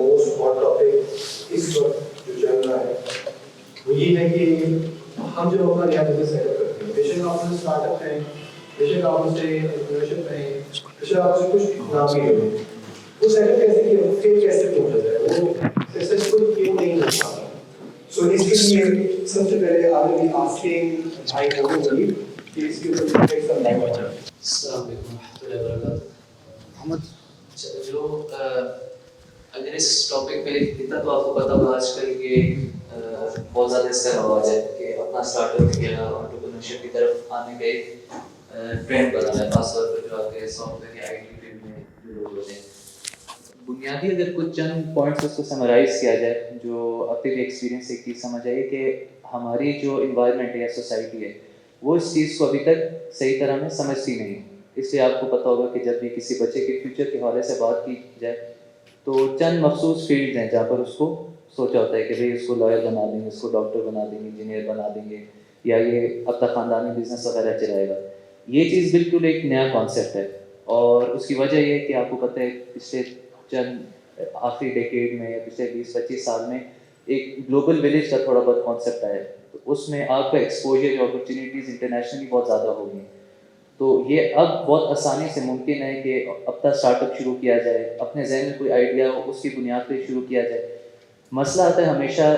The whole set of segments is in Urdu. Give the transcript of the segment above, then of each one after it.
موسٹ ہاٹ ٹاپک اس وقت جو چل رہا ہے وہ یہ ہے کہ ہم جب اپنا نیا بزنس سیٹ اپ کرتے ہیں، بے شک آپ سے اسٹارٹ اپ ہیں، بے شک آپ سے انٹرپرینیورشپ ہیں، بے شک آپ سے کچھ نام ہی ہو، وہ سیٹ اپ کیسے کیا، پھر کیسے پہنچا جائے، وہ سکسیسفل کیوں نہیں ہو پاتا. سو اس کے لیے سب سے پہلے آپ نے آسکنگ آئی ہوگی کہ اس کے اوپر ایک سا لائن ہوتا ہے. السلام علیکم ورحمۃ اللہ وبرکاتہ. محمد جو اگر اس ٹاپک پہ اتنا تو آپ کو پتا ہوگا آج کل یہ بہت زیادہ اس کا رواج ہے کہ اپنا اسٹارٹ اپ یا انٹرپرینورشپ کی طرف آنے کا ایک ٹرینڈ بنا ہے، خاص طور پر جو آپ کے سافٹ ویئر یا آئی ٹی فیلڈ میں جو لوگ ہوتے ہیں. بنیادی اگر کچھ چند پوائنٹس اس کو سمرائز کیا جائے، جو اپنے ایکسپیرینس سے ایک چیز سمجھ آئی کہ ہماری جو انوائرمنٹ ہے یا سوسائٹی ہے وہ اس چیز کو ابھی تک صحیح طرح میں سمجھتی نہیں. اس لیے آپ کو پتہ ہوگا کہ جب بھی کسی بچے کے فیوچر کے حوالے سے بات کی جائے تو چند مخصوص فیلڈز ہیں جہاں پر اس کو سوچا ہوتا ہے کہ بھئی اس کو لائر بنا دیں گے، اس کو ڈاکٹر بنا دیں گے، انجینئر بنا دیں گے، یا یہ اپنا خاندانی بزنس وغیرہ چلائے گا. یہ چیز بالکل ایک نیا کانسیپٹ ہے، اور اس کی وجہ یہ ہے کہ آپ کو پتہ ہے پچھلے چند آخری ڈیکیڈ میں یا پچھلے 20-25 سال میں ایک گلوبل ولیج کا تھوڑا بہت کانسیپٹ آیا ہے. تو اس میں آپ کا ایکسپوجر جو اپرچونیٹیز انٹرنیشنلی بہت زیادہ ہو گئی. تو یہ اب بہت آسانی سے ممکن ہے کہ اپنا اسٹارٹ اپ شروع کیا جائے، اپنے ذہن میں کوئی آئیڈیا ہو اس کی بنیاد پہ شروع کیا جائے. مسئلہ آتا ہے ہمیشہ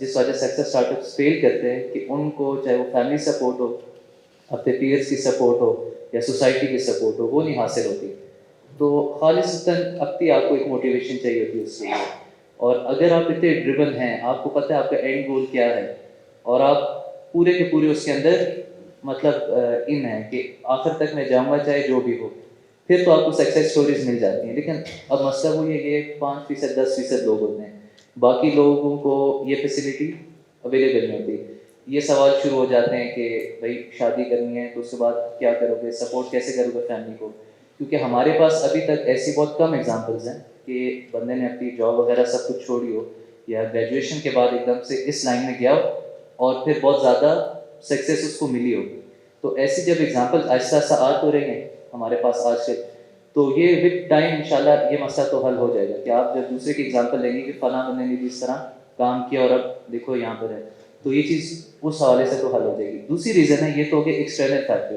جس وجہ سے اکثر اسٹارٹ اپس فیل کرتے ہیں کہ ان کو چاہے وہ فیملی سپورٹ ہو، اپنے پیئرس کی سپورٹ ہو یا سوسائٹی کی سپورٹ ہو، وہ نہیں حاصل ہوتی. تو خالصتاً اپنی آپ کو ایک موٹیویشن چاہیے ہوتی ہے اس کے لیے. اور اگر آپ اتنے ڈریون ہیں، آپ کو پتہ ہے آپ کا اینڈ گول کیا ہے، اور آپ پورے کے پورے اس کے اندر مطلب ان ہے کہ آخر تک میں جاؤں گا چاہے جو بھی ہو، پھر تو آپ کو سکسیس سٹوریز مل جاتی ہیں. لیکن اب مسئلہ وہ یہ کہ 5%, 10% لوگ ہوتے ہیں، باقی لوگوں کو یہ فیسلٹی اویلیبل نہیں ہوتی. یہ سوال شروع ہو جاتے ہیں کہ بھائی شادی کرنی ہے تو اس کے بعد کیا کرو گے، سپورٹ کیسے کرو گے فیملی کو. کیونکہ ہمارے پاس ابھی تک ایسی بہت کم ایگزامپلز ہیں کہ بندے نے اپنی جاب وغیرہ سب کچھ چھوڑی ہو یا گریجویشن کے بعد ایک دم سے اس لائن میں گیا ہو اور پھر بہت زیادہ سکسیس اس کو ملی ہو. تو ایسی جب ایگزامپل آہستہ آہستہ آ تو رہی ہیں ہمارے پاس آج سے، تو یہ ود ٹائم انشاءاللہ یہ مسئلہ تو حل ہو جائے گا کہ آپ جب دوسرے کی ایگزامپل لیں گے کہ فلاں بندے نے بھی اس طرح کام کیا اور اب دیکھو یہاں پر ہے، تو یہ چیز اس حوالے سے تو حل ہو جائے گی. دوسری ریزن ہے یہ تو کہ ایکسٹرنل فیکٹر.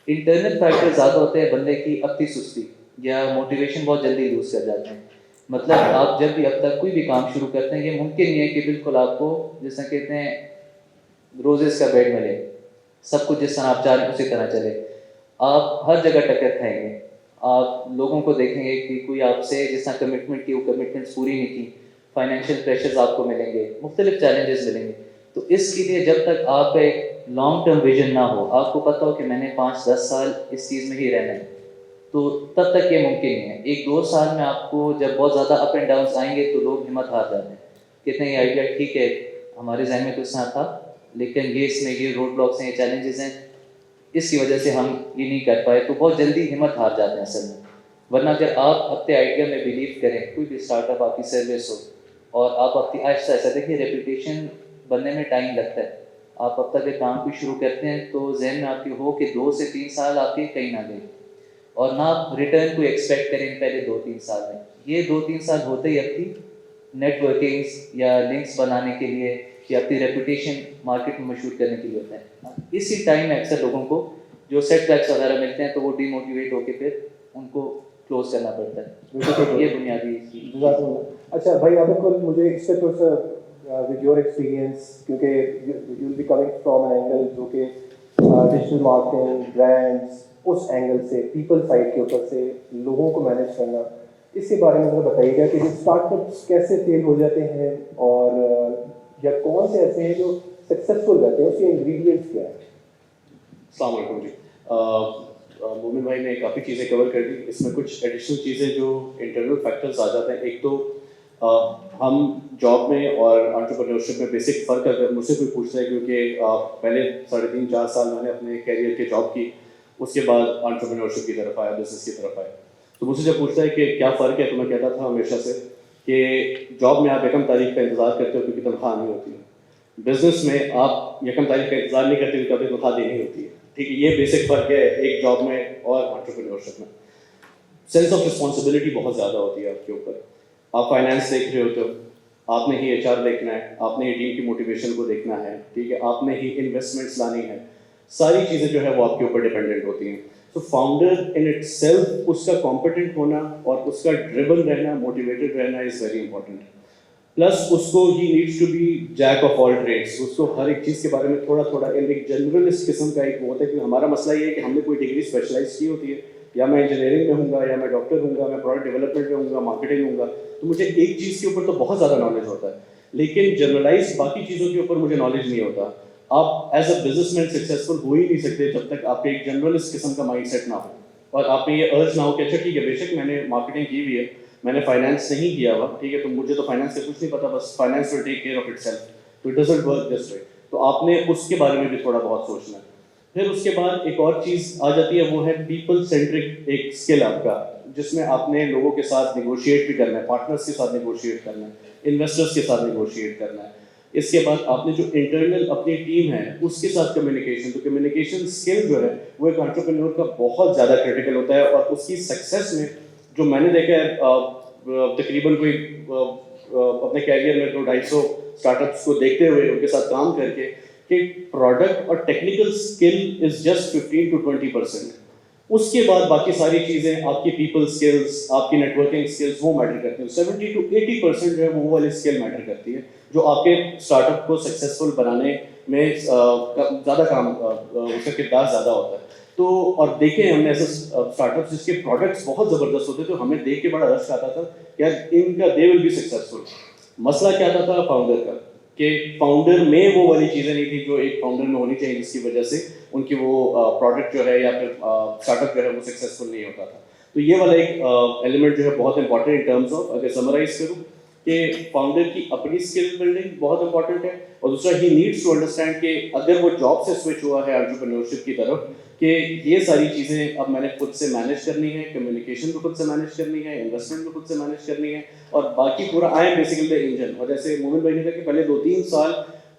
انٹرنل فیکٹر زیادہ ہوتے ہیں بندے کی اپنی سستی یا موٹیویشن بہت جلدی لوز کر جاتے ہیں. مطلب آپ جب بھی اب تک کوئی بھی کام شروع کرتے ہیں یہ ممکن نہیں ہے کہ بالکل آپ کو جیسا کہتے ہیں روزز کا بیڈ ملے، سب کچھ جس طرح آپ چاہ رہے ہیں اسی طرح چلے. آپ ہر جگہ ٹکر کھائیں گے، آپ لوگوں کو دیکھیں گے کہ کوئی آپ سے جس طرح کمٹمنٹ کی وہ کمٹمنٹس پوری نہیں کی، فائنینشیل پریشرز آپ کو ملیں گے، مختلف چیلنجز ملیں گے. تو اس کے لیے جب تک آپ کا ایک لانگ ٹرم ویژن نہ ہو، آپ کو پتہ ہو کہ میں نے 5-10 سال اس چیز میں ہی رہنا ہے، تو تب تک یہ ممکن نہیں ہے. 1-2 سال میں آپ کو جب بہت زیادہ اپ اینڈ ڈاؤنس آئیں گے تو لوگ ہمت ہار جاتے ہیں، کہتے ہیں یہ آئیڈیا ٹھیک ہے ہمارے ذہن میں تو اس طرح تھا لیکن یہ اس میں یہ روڈ بلاکس ہیں، یہ چیلنجز ہیں، اس کی وجہ سے ہم یہ نہیں کر پائے، تو بہت جلدی ہمت ہار جاتے ہیں اصل میں. ورنہ اگر آپ اپنے آئیڈیا میں بلیو کریں، کوئی بھی اسٹارٹ اپ آپ کی سروس ہو اور آپ اپنی آہستہ آہستہ دیکھیے ریپوٹیشن بننے میں ٹائم لگتا ہے. آپ اب تک کام کو شروع کرتے ہیں تو ذہن میں آپ کی ہو کہ 2 سے 3 سال آپ کے کہیں نہ گئے، اور نہ آپ ریٹرن کو ایکسپیکٹ کریں پہلے 2-3 سال میں. یہ 2-3 سال ہوتے ہی اپنی نیٹ ورکنگس یا لنکس بنانے کے لیے یا اپنی ریپوٹیشن مارکیٹ میں مشہور کرنے کے لیے ہوتا ہے. اسی ٹائم میں اکثر لوگوں کو جو سیٹ بیکس وغیرہ ملتے ہیں تو وہ ڈی موٹیویٹ ہو کے پھر ان کو کلوز کرنا پڑتا ہے. یہ بنیادی چیز. اچھا بھائی آپ کو مجھے اس سے تھوڑا سا ود یور ایکسپیرینس، کیونکہ you will be coming from an angle جو کہ ڈیجیٹل مارکیٹنگ، برانڈس، اس اینگل سے پیپل سائڈ کے اوپر سے لوگوں کو مینیج کرنا، اس کے بارے میں ذرا بتائیے گا کہ یہ اسٹارٹ اپس کیسے فیل ہو جاتے ہیں اور یا کون سے ایسے ہیں جو سکسیزفل رہتے ہیں، اس کے انگریڈینٹس کیا ہیں؟ السلام علیکم جی. مومن بھائی نے کافی چیزیں کور کر دی. اس میں کچھ ایڈیشنل چیزیں جو انٹرنل فیکٹرز آ جاتے ہیں. ایک تو ہم جاب میں اور انٹرپرینورشپ میں بیسک فرق اگر مجھ سے کوئی پوچھتا ہے، کیونکہ پہلے 3.5-4 سال میں نے اپنے کیریئر کے جاب کی، اس کے بعد انٹرپرینورشپ کی طرف آیا، بزنس کی طرف آیا. تو مجھ سے جب پوچھتا ہے کہ کیا فرق ہے، تو میں کہتا تھا ہمیشہ سے کہ جاب میں آپ یکم تاریخ کا انتظار کرتے ہو کیونکہ تنخواہ نہیں ہوتی ہے. بزنس میں آپ یکم تاریخ کا انتظار نہیں کرتے کیونکہ کبھی تنخواہ دینی ہوتی ہے. ٹھیک ہے، یہ بیسک فرق ہے ایک جاب میں اور انٹرپرینورشپ میں. سینس آف رسپانسبلٹی بہت زیادہ ہوتی ہے آپ کے اوپر. آپ فائنینس دیکھ رہے ہوتے ہو, آپ نے ہی HR دیکھنا ہے, آپ نے ہی ٹیم کی موٹیویشن کو دیکھنا ہے, ٹھیک ہے, آپ نے ہی انویسٹمنٹس لانی ہے, ساری چیزیں جو ہے وہ آپ کے اوپر ڈپینڈنٹ ہوتی ہیں. تو فاؤنڈر ان اٹ سیلف, اس کا کمپیٹنٹ ہونا اور اس کا ڈریون رہنا, موٹیویٹڈ رہنا از ویری امپورٹنٹ. پلس اس کو ہی needs to be jack of all trades, اس کو ہر ایک چیز کے بارے میں تھوڑا تھوڑا ایک جنرلسٹ قسم کا ایک وہ ہوتا ہے. کہ ہمارا مسئلہ یہ ہے کہ ہم نے کوئی ڈگری اسپیشلائز کی ہوتی ہے, یا میں انجینئرنگ میں ہوں گا, یا میں ڈاکٹر ہوں گا, میں پروڈکٹ ڈیولپمنٹ میں ہوں گا, مارکیٹنگ ہوں گا, تو مجھے ایک چیز کے اوپر تو بہت زیادہ نالج ہوتا ہے, لیکن جنرلائز باقی چیزوں کے اوپر مجھے نالج نہیں ہوتا. آپ as a businessman successful ہو ہی نہیں سکتے جب تک آپ کے ایک جنرلسٹ قسم کا مائنڈ سیٹ نہ ہو, اور آپ میں یہ ارج نہ ہو کہ اچھا ٹھیک ہے, بے شک میں نے مارکیٹنگ کی ہوئی ہے, میں نے فائنینس نہیں کیا ہوا, ٹھیک ہے, تو مجھے تو فائنینس کا کچھ نہیں پتا, بس finance will take care of it self, تو اٹ ڈزنٹ ورک دس وے. تو آپ نے اس کے بارے میں بھی تھوڑا بہت سوچنا ہے. پھر اس کے بعد ایک اور چیز آ جاتی ہے, وہ ہے پیپل سینٹرک ایک اسکل آپ کا, جس میں آپ نے لوگوں کے ساتھ نیگوشیٹ بھی کرنا ہے, پارٹنرس کے ساتھ نیگوشیٹ کرنا ہے, انویسٹرس کے ساتھ نیگوشیٹ کرنا ہے. اس کے بعد آپ نے جو انٹرنل اپنی ٹیم ہے اس کے ساتھ کمیونیکیشن, تو کمیونیکیشن اسکل جو ہے وہ ایک انٹرپرینور کا بہت زیادہ کریٹیکل ہوتا ہے. اور اس کی سکسیس میں جو میں نے دیکھا ہے تقریباً کوئی اپنے کیریئر میں 200-250 اسٹارٹ اپس کو دیکھتے ہوئے, ان کے ساتھ کام کر کے, کہ پروڈکٹ اور ٹیکنیکل اسکل از جسٹ 15-20%. اس کے بعد باقی ساری چیزیں آپ کی پیپل اسکلس, آپ کی نیٹ ورکنگ اسکلس وہ میٹر کرتی ہیں. 70-80% جو ہے وہ والی اسکل میٹر کرتی ہے, جو آپ کے اسٹارٹ اپ کو سکسیزفل بنانے میں زیادہ کام, اس کا کردار زیادہ ہوتا ہے. تو اور دیکھیں ہم نے ایسے اسٹارٹ اپس جس کے پروڈکٹس بہت زبردست ہوتے تھے, تو ہمیں دیکھ کے بڑا رش آتا تھا کہ ان کا دے ول بی سکسیزفل. مسئلہ کیا تھا فاؤنڈر کا, کہ فاؤنڈر میں وہ والی چیزیں نہیں تھیں جو ایک فاؤنڈر میں ہونی چاہیے, جس کی وجہ سے ان کی وہ پروڈکٹ جو ہے یا پھر اسٹارٹ اپ جو ہے وہ سکسیزفل نہیں ہوتا تھا. تو یہ والا ایک ایلیمنٹ جو ہے بہت امپورٹنٹ ان ٹرمز آف, اگر سمرائز کروں, کہ فاؤنڈر کی اپنی اسکل بلڈنگ بہت امپورٹنٹ ہے, اور دوسرا ہی نیڈس ٹو انڈرسٹینڈ کہ اگر وہ جاب سے سوئچ ہوا ہے انٹرپرینورشپ کی طرف, کہ یہ ساری چیزیں اب میں نے خود سے مینیج کرنی ہے, کمیونیکیشن کو خود سے مینیج کرنی ہے, انویسٹمنٹ کو خود سے مینیج کرنی ہے, اور باقی پورا I am basically the engine. اور جیسے مومن بھائی نے کہا کہ پہلے 2-3 سال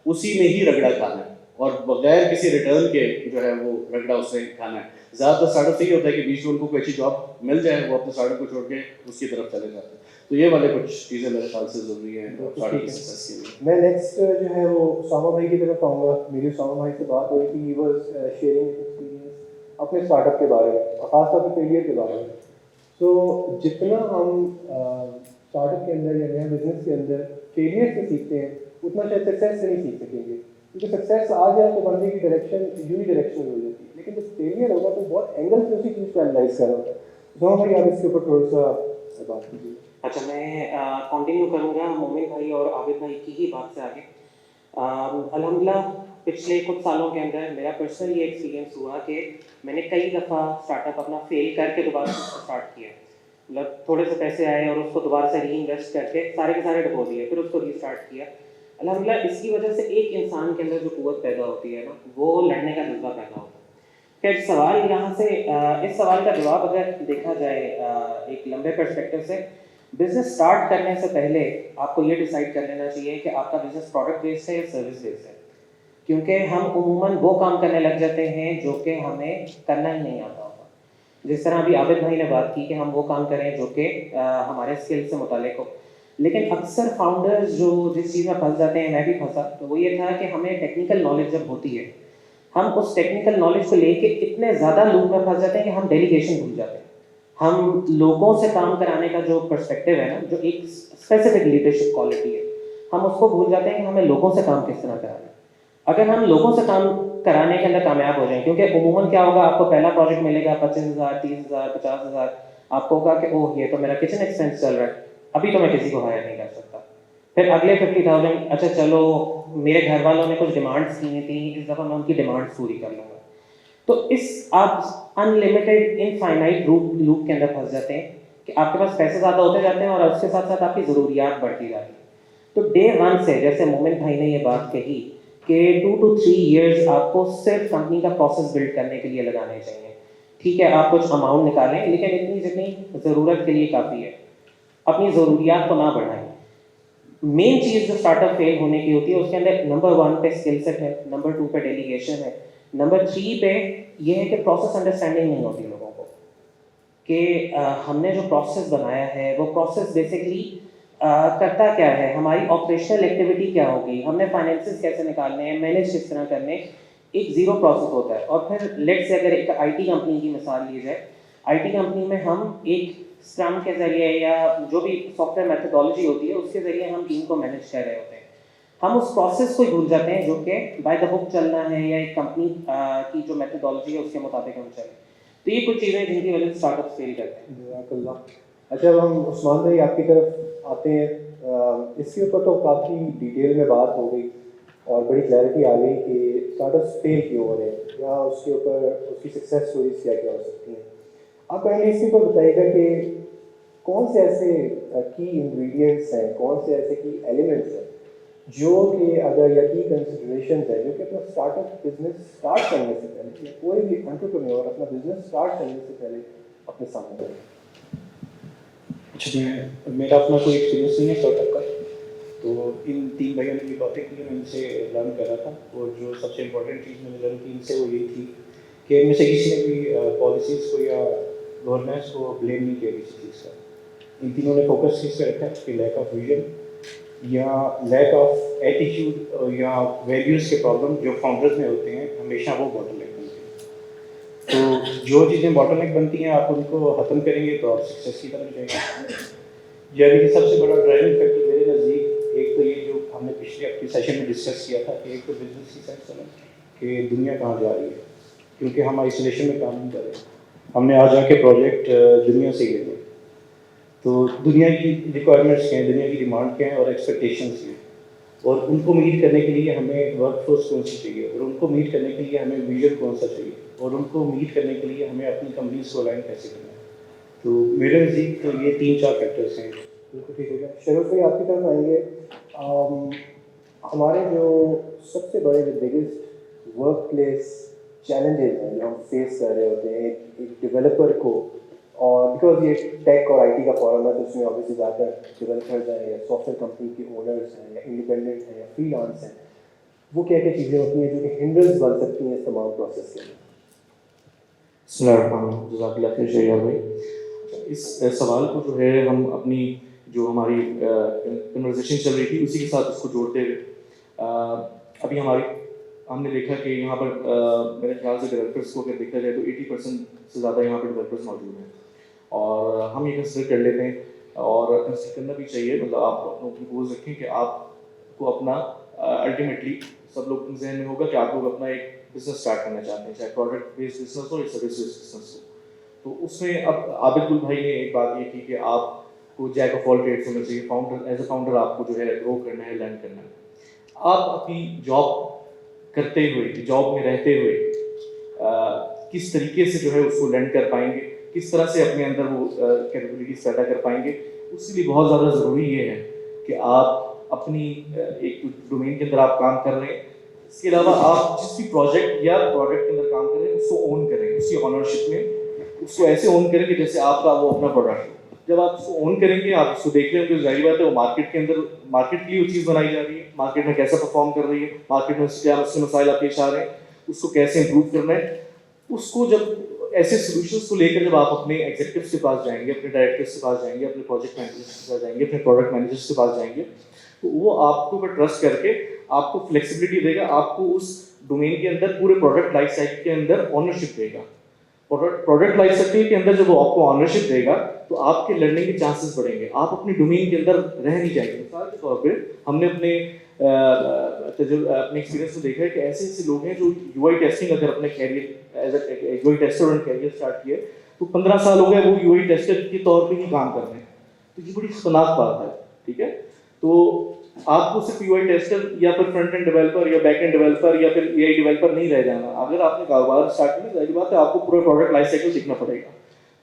اسی میں ہی رگڑا کھانا ہے, اور بغیر کسی ریٹرن کے جو ہے وہ رگڑا اس نے کھانا ہے. زیادہ تر اسٹارٹ اپ سے یہ ہوتا ہے کہ بیچ میں ان کو کوئی اچھی جاب مل جائے, وہ اپنے اسٹارٹ اپ کو چھوڑ کے اس کی طرف چلے جاتے ہیں. تو یہ والے کچھ چیزیں میرے خیال سے ضروری ہیں اسٹارٹ اپ کی سکسیس کے لیے. میں نیکسٹ جو ہے وہ اسامہ بھائی کی طرف آؤں گا. میری اسامہ بھائی سے بات ہوئی تھی, ہی واز شیئرنگ ایکسپیرینس اپنے اسٹارٹ اپ کے بارے میں, اور خاص طور پہ فیلئر کے بارے میں. تو جتنا ہم اسٹارٹ اپ کے اندر یا نیا بزنس کے اندر فیلئر سے سیکھتے ہیں, اتنا شاید سکسیس سے نہیں سیکھ سکیں گے, کیونکہ سکسیس آ جائے تو بندے کی ڈائریکشن یونیڈائریکشنل ہو جاتی ہے, لیکن جب فیلئر ہوگا تو بہت اینگل سے اسی چیز کو انالائز کر رہا ہوتا ہے. اسامہ بھائی آپ اس کے اوپر تھوڑا سا بات کیجیے. اچھا, میں کنٹینیو کروں گا مومن بھائی اور عابد بھائی کی ہی بات سے آگے. الحمدللہ پچھلے کچھ سالوں کے اندر میرا پرسنل یہ ایکسپیرینس ہوا کہ میں نے کئی دفعہ اسٹارٹ اپ اپنا فیل کر کے دوبارہ اسٹارٹ کیا. مطلب تھوڑے سے پیسے آئے اور اس کو دوبارہ سے ری انویسٹ کر کے سارے کے سارے ڈبو دیے, پھر اس کو ری اسٹارٹ کیا. الحمدللہ اس کی وجہ سے ایک انسان کے اندر جو قوت پیدا ہوتی ہے نا, وہ لڑنے کا جذبہ پیدا ہوتا ہے. پھر سوال یہاں سے, اس سوال کا جواب اگر دیکھا جائے ایک لمبے پرسپیکٹو سے, بزنس اسٹارٹ کرنے سے پہلے آپ کو یہ ڈیسائیڈ کر لینا چاہیے کہ آپ کا بزنس پروڈکٹ بیسڈ ہے یا سروس بیسڈ ہے. کیونکہ ہم عموماً وہ کام کرنے لگ جاتے ہیں جو کہ ہمیں کرنا ہی نہیں آتا ہوتا. جس طرح ابھی عابد بھائی نے بات کی کہ ہم وہ کام کریں جو کہ ہمارے اسکل سے متعلق ہو, لیکن اکثر فاؤنڈرز جو جس چیز میں پھنس جاتے ہیں, میں بھی پھنسا, تو وہ یہ تھا کہ ہمیں ٹیکنیکل نالج جب ہوتی ہے, ہم اس ٹیکنیکل نالج کو لے کے اتنے زیادہ لوپ میں پھنس جاتے ہیں کہ ہم ڈیلیگیشن بھول جاتے ہیں. ہم لوگوں سے کام کرانے کا جو پرسپیکٹیو ہے نا, جو ایک اسپیسیفک لیڈرشپ کوالٹی ہے, ہم اس کو بھول جاتے ہیں کہ ہمیں لوگوں سے کام کس طرح کرانا ہے. اگر ہم لوگوں سے کام کرانے کے اندر کامیاب ہو جائیں, کیونکہ عموماً کیا ہوگا, آپ کو پہلا پروجیکٹ ملے گا 25,000, 30,000, 50,000, آپ کو ہوگا کہ اوہ یہ تو میرا کچن ایکسپینس چل رہا ہے, ابھی تو میں کسی کو ہائر نہیں کر سکتا. پھر اگلے 50,000, اچھا چلو میرے گھر والوں نے کچھ ڈیمانڈس کی تھیں, اس دفعہ میں ان کی ڈیمانڈس پوری کر لوں گا. تو اس آپ ان لمیٹیڈ انفائنائٹ لوپ کے اندر پھنس جاتے ہیں کہ آپ کے پاس پیسے زیادہ ہوتے جاتے ہیں اور اس کے ساتھ ساتھ آپ کی ضروریات بڑھتی جاتی ہیں. تو ڈے 1 سے, جیسے مومن بھائی نے یہ بات کہی کہ 2 to 3 ایئرس آپ کو صرف کمپنی کا پروسیس بلڈ کرنے کے لیے لگانے چاہیے. ٹھیک ہے, آپ کچھ اماؤنٹ نکالیں, لیکن اتنی جتنی ضرورت کے لیے کافی ہے. اپنی ضروریات کو نہ بڑھائیں. مین چیز جو اسٹارٹ اپ فیل ہونے کی ہوتی ہے, اس کے اندر نمبر 1 پہ اسکل سیٹ ہے, نمبر 2 پہ ڈیلیگیشن ہے, نمبر 3 پہ یہ ہے کہ پروسیس انڈرسٹینڈنگ نہیں ہوتی لوگوں کو, کہ ہم نے جو پروسیس بنایا ہے وہ پروسیس بیسکلی کرتا کیا ہے, ہماری آپریشنل ایکٹیویٹی کیا ہوگی, ہم نے فائنینسز کیسے نکالنے ہیں, مینیج کس طرح کرنے, ایک زیرو پروسیس ہوتا ہے. اور پھر لیٹ سے اگر ایک آئی ٹی کمپنی کی مثال لی جائے, آئی ٹی کمپنی میں ہم ایک اسکرم کے ذریعے یا جو بھی سافٹ ویئر میتھڈالوجی ہوتی ہے اس کے ذریعے ہم ٹیم کو مینیج کر رہے ہوتے ہیں. ہم اس پروسیس کو ہی بھول جاتے ہیں جو کہ بائی دا بک چلنا ہے یا ایک کمپنی کی جو میتھڈالوجی ہے اس کے مطابق ہم چلیں. تو یہ کچھ چیزیں جن کی وجہ سے اسٹارٹ اپ فیل کرتے ہیں. جزاک اللہ. اچھا اب ہم عثمان بھائی آپ کی طرف آتے ہیں. اس کے اوپر تو کافی ڈیٹیل میں بات ہو گئی اور بڑی کلیئرٹی آ گئی کہ اسٹارٹ اپس فیل کیوں ہو رہے ہیں یا اس کے اوپر اس کی سکسیس اسٹوریز کیا کیا ہو سکتی ہیں. آپ کائنڈلی اس کے اوپر بتائیے گا کہ کون سے ایسے کی انگریڈینٹس ہیں, کون سے ایسے کی ایلیمنٹس ہیں جو کہ اگر یا کی کنسیڈریشنز ہیں جو کہ اپنا اسٹارٹ اپ بزنس اسٹارٹ کرنے سے پہلے یا کوئی بھی انٹرپرینور اپنا بزنس اسٹارٹ کرنے سے پہلے اپنے سامنے رکھیں. اچھا میرا اپنا کوئی ایکسپیرینس نہیں ہے اسٹارٹ اپ کا, تو ان 3 بھائیوں نے جو باتیں کی میں ان سے لرن کر رہا تھا. اور جو سب سے امپورٹنٹ چیز میں نے لرن کی ان سے وہ یہی تھی کہ ان میں سے کسی نے بھی پالیسیز کو یا گورننس کو بلیم نہیں کیا کسی چیز کا. ان تینوں نے فوکس کس پہ رکھا ہے کہ لیک آف ویژن یا لیک آف ایٹیٹیوڈ یا ویلیوز کے پرابلم جو فاؤنڈرز میں ہوتے ہیں ہمیشہ وہ باٹل نیک بنتے ہیں. تو جو چیزیں باٹل نیک بنتی ہیں آپ ان کو ختم کریں گے تو آپ سکسیس کی طرف جائیں گے. یعنی سب سے بڑا ڈرائیونگ فیکٹر میرے نزدیک ایک تو یہ جو ہم نے پچھلے اپنے سیشن میں ڈسکس کیا تھا کہ ایک تو بزنس کی سینس ہے کہ دنیا کہاں جا رہی ہے, کیونکہ ہم آئسولیشن میں کام نہیں کر رہے, ہم نے آ جا کے پروجیکٹ دنیا سے ہی لے لیں. تو دنیا کی ریکوائرمنٹس کیا ہیں, دنیا کی ڈیمانڈ کیا ہیں اور ایکسپیکٹیشنس کیا ہیں, اور ان کو میٹ کرنے کے لیے ہمیں ورک فورس کون سی چاہیے, اور ان کو میٹ کرنے کے لیے ہمیں ویژن کون سا چاہیے, اور ان کو میٹ کرنے کے لیے ہمیں اپنی کمپنیز کو الائن کیسے کرنا ہے. تو میرے نزدیک تو یہ 3-4 فیکٹرس ہیں. بالکل ٹھیک ہو گیا. شروع سے آپ کی طرف آئیں گے. ہمارے جو سب سے بڑے جو بگیسٹ ورک پلیس چیلنجز ہیں جو ہم فیس کر رہے ہوتے ہیں ایک ڈیولپر کو, اور بیکاز یہ ٹیک اور آئی ٹی کا فورم ہے تو اس میں آبویسلی زیادہ تر ڈیولپرز ہیں یا سافٹ ویئر کمپنی کے اونرز ہیں یا انڈیپینڈنٹ ہیں یا فری لانس ہیں, وہ کیا کیا چیزیں ہوتی ہیں جو کہ ہنڈرنس بن سکتی ہیں اس تمام پروسیس کے لیے. بسم اللہ الرحمن الرحیم. جزاک اللہ خیر شیخ بھائی. اس سوال کو جو ہے ہم اپنی جو ہماری کنورزیشن چل رہی تھی اسی کے ساتھ اس کو جوڑتے ہوئے ابھی ہم نے دیکھا کہ یہاں پر میرے خیال سے ڈیولپرس کو اگر دیکھا جائے تو 80% سے زیادہ یہاں پہ ڈیولپرس موجود ہیں, اور ہم یہ کنسیڈر کر لیتے ہیں اور کنسیڈر کرنا بھی چاہیے. مطلب آپ اپنے گولز رکھیں کہ آپ کو اپنا الٹیمیٹلی سب لوگ کے ذہن میں ہوگا کہ آپ لوگ اپنا ایک بزنس اسٹارٹ کرنا چاہتے ہیں, چاہے پروڈکٹ بیسڈ بزنس ہو یا سروس بیسڈ بزنس ہو. تو اس میں اب عابد گل بھائی نے ایک بات یہ کی کہ آپ کو جیک آف آل ٹریڈس ہونا چاہیے. فاؤنڈر ایز اے فاؤنڈر آپ کو جو ہے گرو کرنا ہے, لرن کرنا ہے. آپ اپنی جاب کرتے ہوئے, جاب میں رہتے ہوئے کس طریقے سے جو ہے اس کو لرن کر پائیں گے, کس طرح سے اپنے اندر وہ کیپیبلٹیز پیدا کر پائیں گے, اس کے لیے بہت زیادہ ضروری یہ ہے کہ آپ اپنی ایک ڈومین کے اندر آپ کام کر رہے ہیں, اس کے علاوہ آپ جس بھی پروجیکٹ یا پروڈکٹ کے اندر کام کر رہے ہیں اس کو اون کریں, اس کی آنرشپ میں اس کو ایسے اون کریں کہ جیسے آپ کا وہ اپنا پروڈکٹ ہو. جب آپ اس کو اون کریں گے, آپ اس کو دیکھ لیں گے, ظاہر بات ہے وہ مارکیٹ کے اندر مارکیٹ کے لیے وہ چیز بنائی جا رہی ہے, مارکیٹ میں کیسا پرفارم کر رہی ہے, مارکیٹ میں کیا اس سے مسائل پیش آ رہے ہیں, اس کو کیسے امپروو کرنا ہے. اس کو جب ایسے سولوشنس کو لے کر جب آپ اپنے ایگزیکٹیوس کے پاس جائیں گے, اپنے ڈائریکٹرس کے پاس جائیں گے, اپنے پروجیکٹ مینیجرس کے پاس جائیں گے, اپنے پروڈکٹ مینیجرس کے پاس جائیں گے, تو وہ آپ کو ٹرسٹ کر کے آپ کو فلیکسیبلٹی دے گا, آپ کو اس ڈومین کے اندر پورے پروڈکٹ لائف سائیکل کے اندر آنرشپ دے گا. پروڈکٹ لائف سائیکل کے اندر جب وہ آپ کو آنرشپ دے گا تو آپ کے لرننگ کے چانسز بڑھیں گے, آپ اپنی ڈومین کے اندر رہ نہیں جائیں گے. مثال کے طور پہ ہم نے اپنے ایکسپیرینس میں دیکھا ہے کہ ایسے ایسے لوگ ہیں جو یو آئی ٹیسٹنگ اگر اپنے کیریئر ایز اے یو آئی ٹیسٹر اور کیریئر اسٹارٹ کیے تو 15 سال ہو گئے وہ یو آئی ٹیسٹر کے طور پہ ہی کام کر رہے ہیں. تو یہ بڑی خطرناک بات ہے. ٹھیک ہے, تو آپ کو صرف یو آئی ٹیسٹر یا پھر فرنٹ اینڈ ڈیولپر یا بیک اینڈ ڈیولپر یا پھر اے آئی ڈیولپر نہیں رہ جانا. اگر آپ نے کاروبار اسٹارٹ کرنا ظاہری بات ہے آپ کو پورا پروڈکٹ لائف سائیکل دیکھنا پڑے گا.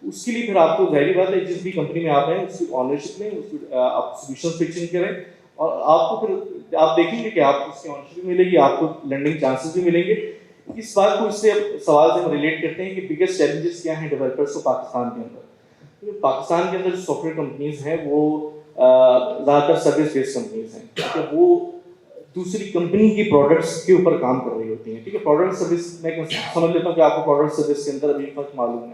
اس کے لیے پھر آپ کو ظاہری بات ہے جس بھی کمپنی میں آپ ہیں اس کی آنرشپ لیں, اس کی آپ سولوشن پچنگ کریں, اور آپ کو پھر آپ دیکھیں گے کہ آپ کو اس کی آنرشپ بھی ملے گی, آپ کو لرننگ چانسز بھی ملیں گے. اس بات کو اس سے سوال سے ہم ریلیٹ کرتے ہیں کہ بگیسٹ چیلنجز کیا ہیں ڈیولپرس کو پاکستان کے اندر. پاکستان کے اندر جو سافٹ ویئر کمپنیز ہیں وہ زیادہ تر سروس بیسڈ کمپنیز ہیں, کیونکہ وہ دوسری کمپنی کی پروڈکٹس کے اوپر کام کر رہی ہوتی ہیں. ٹھیک ہے, پروڈکٹ سروس میں سمجھ لیتا ہوں کہ آپ کو پروڈکٹ سروس کے اندر ابھی فرق معلوم ہے.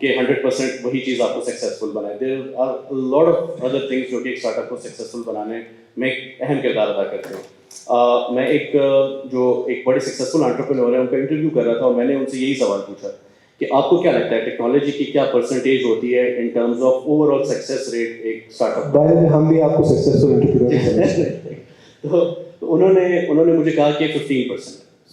کہ 100% وہی چیز آپ کو سکسیزفل بنائے. There are lot of other things جو کہ ایک اسٹارٹ اپ کو سکسیزفل بنانے میں ایک اہم کردار ادا کرتے ہیں. میں ایک بڑے سکسیزفل انٹرپرینور ہیں ان کا انٹرویو کر رہا تھا اور میں نے ان سے یہی سوال پوچھا کہ آپ کو کیا لگتا ہے ٹیکنالوجی کی کیا پرسنٹیج ہوتی ہے in terms of over all success rate ایک اسٹارٹ اپ. ہم بھی آپ کو سکسیزفل انٹرپرینور تو انہوں نے مجھے کہا کہ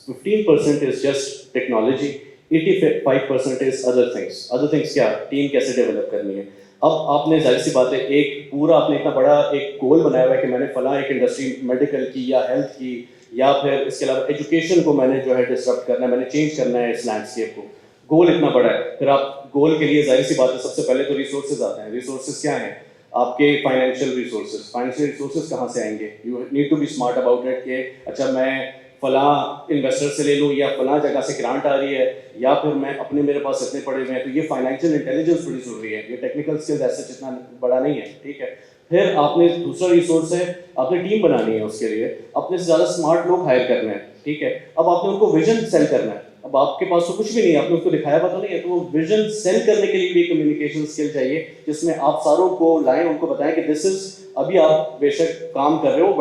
15% is just technology, 85% is other things. کیا ٹیم کیسے ڈیولپ کرنی ہے. اب آپ نے ظاہر سی بات ہے ایک پورا آپ نے اتنا بڑا ایک گول بنایا ہوا ہے کہ میں نے فلاں ایک انڈسٹری میڈیکل کی یا ہیلتھ کی یا پھر اس کے علاوہ ایجوکیشن کو میں نے جو ہے ڈسرپٹ کرنا ہے, میں نے چینج کرنا ہے اس لینڈسکیپ کو. گول اتنا بڑا ہے. پھر آپ گول کے لیے ظاہر سی بات ہے سب سے پہلے تو ریسورسز آتے ہیں. ریسورسز کیا ہیں آپ کے فائنینشیل ریسورسز کہاں سے آئیں گے. You need to be smart about it کہ اچھا میں فلاں انویسٹر سے لے لوں یا فلاں جگہ سے گرانٹ آ رہی ہے یا پھر میں میرے پاس اتنے پڑے ہوئے ہیں. تو یہ فائنینشیل انٹیلیجنس بڑی ضروری ہے. یہ ٹیکنیکل اسکلز ایسے اتنا بڑا نہیں ہے. ٹھیک ہے. پھر آپ نے دوسرا ریسورس ہے آپ نے ٹیم بنانی ہے. اس کے لیے اپنے سے زیادہ اسمارٹ لوگ ہائر کرنے ہیں. ٹھیک ہے. اب آپ نے ان کو ویژن سیل کرنا ہے. اب آپ کے پاس تو کچھ بھی نہیں ہے, آپ نے اس کو دکھایا ہوا تو نہیں ہے, تو وہ ویژن سیل کرنے کے لیے بھی کمیونیکیشن اسکل چاہیے جس میں آپ ساروں کو لائیں, ان کو بتائیں کہ دس از, ابھی آپ بے شک کام کر رہے ہو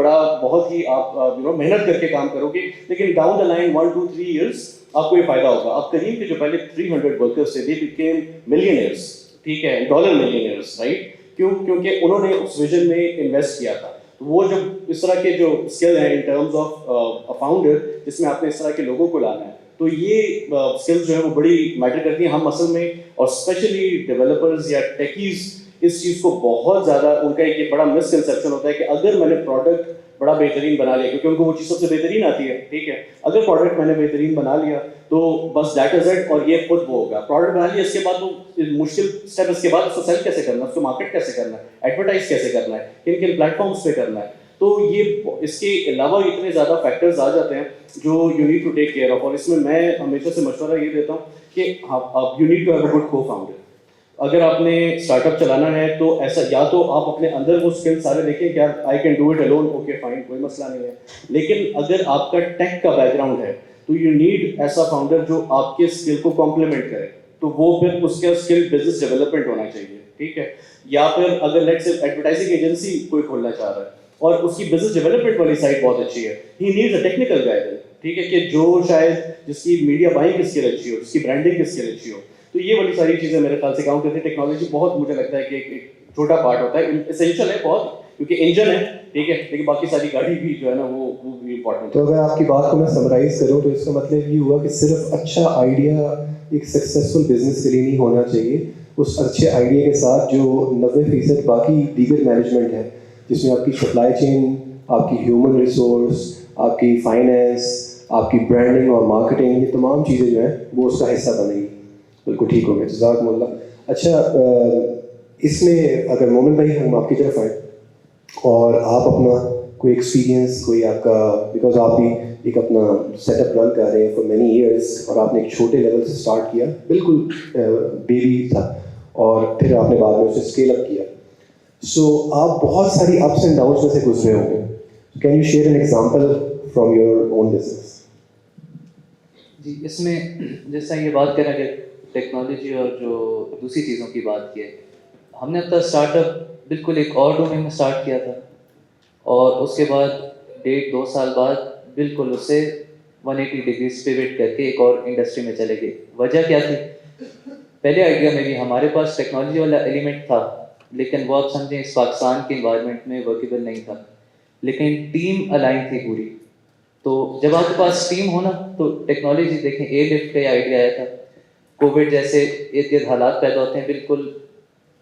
بہت ہی آپ محنت کر کے کام کرو گے, لیکن ڈاؤن دا لائن 1 2 3 ایئرس آپ کو یہ فائدہ ہوگا. اب کریم کے جو پہلے 300 ورکرس تھے, they became millionaires. ٹھیک ہے, ڈالر millionaires, رائٹ. کیونکہ انہوں نے اس ویژن میں انویسٹ کیا تھا. تو وہ جب اس طرح کے جو اسکل ہیں ان ٹرمز آف فاؤنڈر جس میں آپ نے اس طرح کے لوگوں کو لانا ہے, تو یہ اسکلز جو ہیں وہ بڑی میٹر کرتی ہیں. ہم اصل میں اور اسپیشلی ڈیولپرز یا ٹیکیز اس چیز کو بہت زیادہ, ان کا ایک بڑا مسکنسیپشن ہوتا ہے کہ اگر میں نے پروڈکٹ بڑا بہترین بنا لیا, کیونکہ ان کو وہ چیز سب سے بہترین آتی ہے. ٹھیک ہے. اگر پروڈکٹ میں نے بہترین بنا لیا تو بس دیٹ از اٹ, اور یہ خود وہ ہوگا. پروڈکٹ بنا لیا, اس کے بعد وہ مشکل اسٹیپ, اس کے بعد اس کو سیل کیسے کرنا ہے, اس کو مارکیٹ کیسے کرنا ہے, ایڈورٹائز کیسے کرنا ہے, کن کن پلیٹ فارمس پہ کرنا ہے. تو یہ اس کے علاوہ اتنے زیادہ فیکٹرز آ جاتے ہیں جو you need to take care of. اور اس میں ہمیشہ سے مشورہ یہ دیتا ہوں کہ you need to have a good co founder. اگر آپ نے اسٹارٹ اپ چلانا ہے تو ایسا, یا تو آپ اپنے اندر وہ اسکل سارے دیکھیں کہ I can do it alone, okay fine, کوئی مسئلہ نہیں ہے. لیکن اگر آپ کا ٹیک کا بیک گراؤنڈ ہے تو یو نیڈ ایسا فاؤنڈر جو آپ کے اسکل کو کمپلیمنٹ کرے. تو وہ پھر اس کا اسکل بزنس ڈیولپمنٹ ہونا چاہیے. ٹھیک ہے. یا پھر اگر لیٹ سے ایڈورٹائزنگ ایجنسی کوئی کھولنا چاہ رہا ہے اور اس کی بزنس ڈیولپمنٹ والی سائڈ بہت اچھی ہے, ہی نیڈز اے ٹیکنیکل گائیڈنس. ٹھیک ہے. کہ جو شاید جس کی میڈیا بائنگ کی اسکل اچھی ہو, جس کی برانڈنگ کی اسکل اچھی ہو. تو یہ والی ساری چیزیں میرے خیال سے کاؤنٹ کرتی ہیں. ٹیکنالوجی بہت مجھے لگتا ہے کہ ایک چھوٹا پارٹ ہوتا ہے, اسینشیل ہے بہت, کیونکہ انجن ہے. ٹھیک ہے. لیکن باقی ساری گاڑی بھی جو ہے نا وہ بھی امپورٹنٹ. تو اگر آپ کی بات کو میں سمرائز کروں تو اس کا مطلب یہ ہوا کہ صرف اچھا آئیڈیا ایک سکسیزفل بزنس کے لیے نہیں ہونا چاہیے. اس اچھے آئیڈیا کے ساتھ جو 90% باقی دیگر مینجمنٹ ہے, جس میں آپ کی سپلائی چین, آپ کی ہیومن ریسورس, آپ کی فائنینس, آپ کی برانڈنگ اور مارکیٹنگ, یہ تمام چیزیں جو ہیں وہ اس کا حصہ بنیں گی. بالکل ٹھیک ہو گیا, جزاکم اللہ. اچھا, اس میں اگر مومن بھائی ہم آپ کی طرف آئیں اور آپ اپنا کوئی ایکسپیرینس, کوئی آپ کا, بیکاز آپ بھی ایک اپنا سیٹ اپ رن کر رہے ہیں فار مینی ایئرس, اور آپ نے ایک چھوٹے لیول سے اسٹارٹ کیا, بالکل بیبی تھا, اور پھر آپ نے بعد میں اسے اسکیل اپ کیا. سو آپ بہت ساری اپس اینڈ ڈاؤنس میں سے گزرے ہوں گے. Can you share an example from your own business? جی, اس میں جیسا یہ بات کریں کہ ٹیکنالوجی اور جو دوسری چیزوں کی بات کی ہے, ہم نے اپنا اسٹارٹ اپ بالکل ایک اور ڈومین میں اسٹارٹ کیا تھا, اور اس کے بعد 1.5-2 سال بعد بالکل اسے 180 ڈگریز پیوٹ کر کے ایک اور انڈسٹری میں چلے گئے. وجہ کیا تھی؟ پہلے آئیڈیا میں بھی ہمارے پاس ٹیکنالوجی والا ایلیمنٹ تھا, لیکن وہ آپ سمجھیں اس پاکستان کے انوائرمنٹ میں ورکیبل نہیں تھا, لیکن ٹیم الائن تھی پوری. تو جب آپ کے پاس ٹیم ہونا تو ٹیکنالوجی دیکھیں, اے لفٹ کا آئیڈیا آیا تھا, کووڈ جیسے ارد گرد حالات پیدا ہوتے ہیں بالکل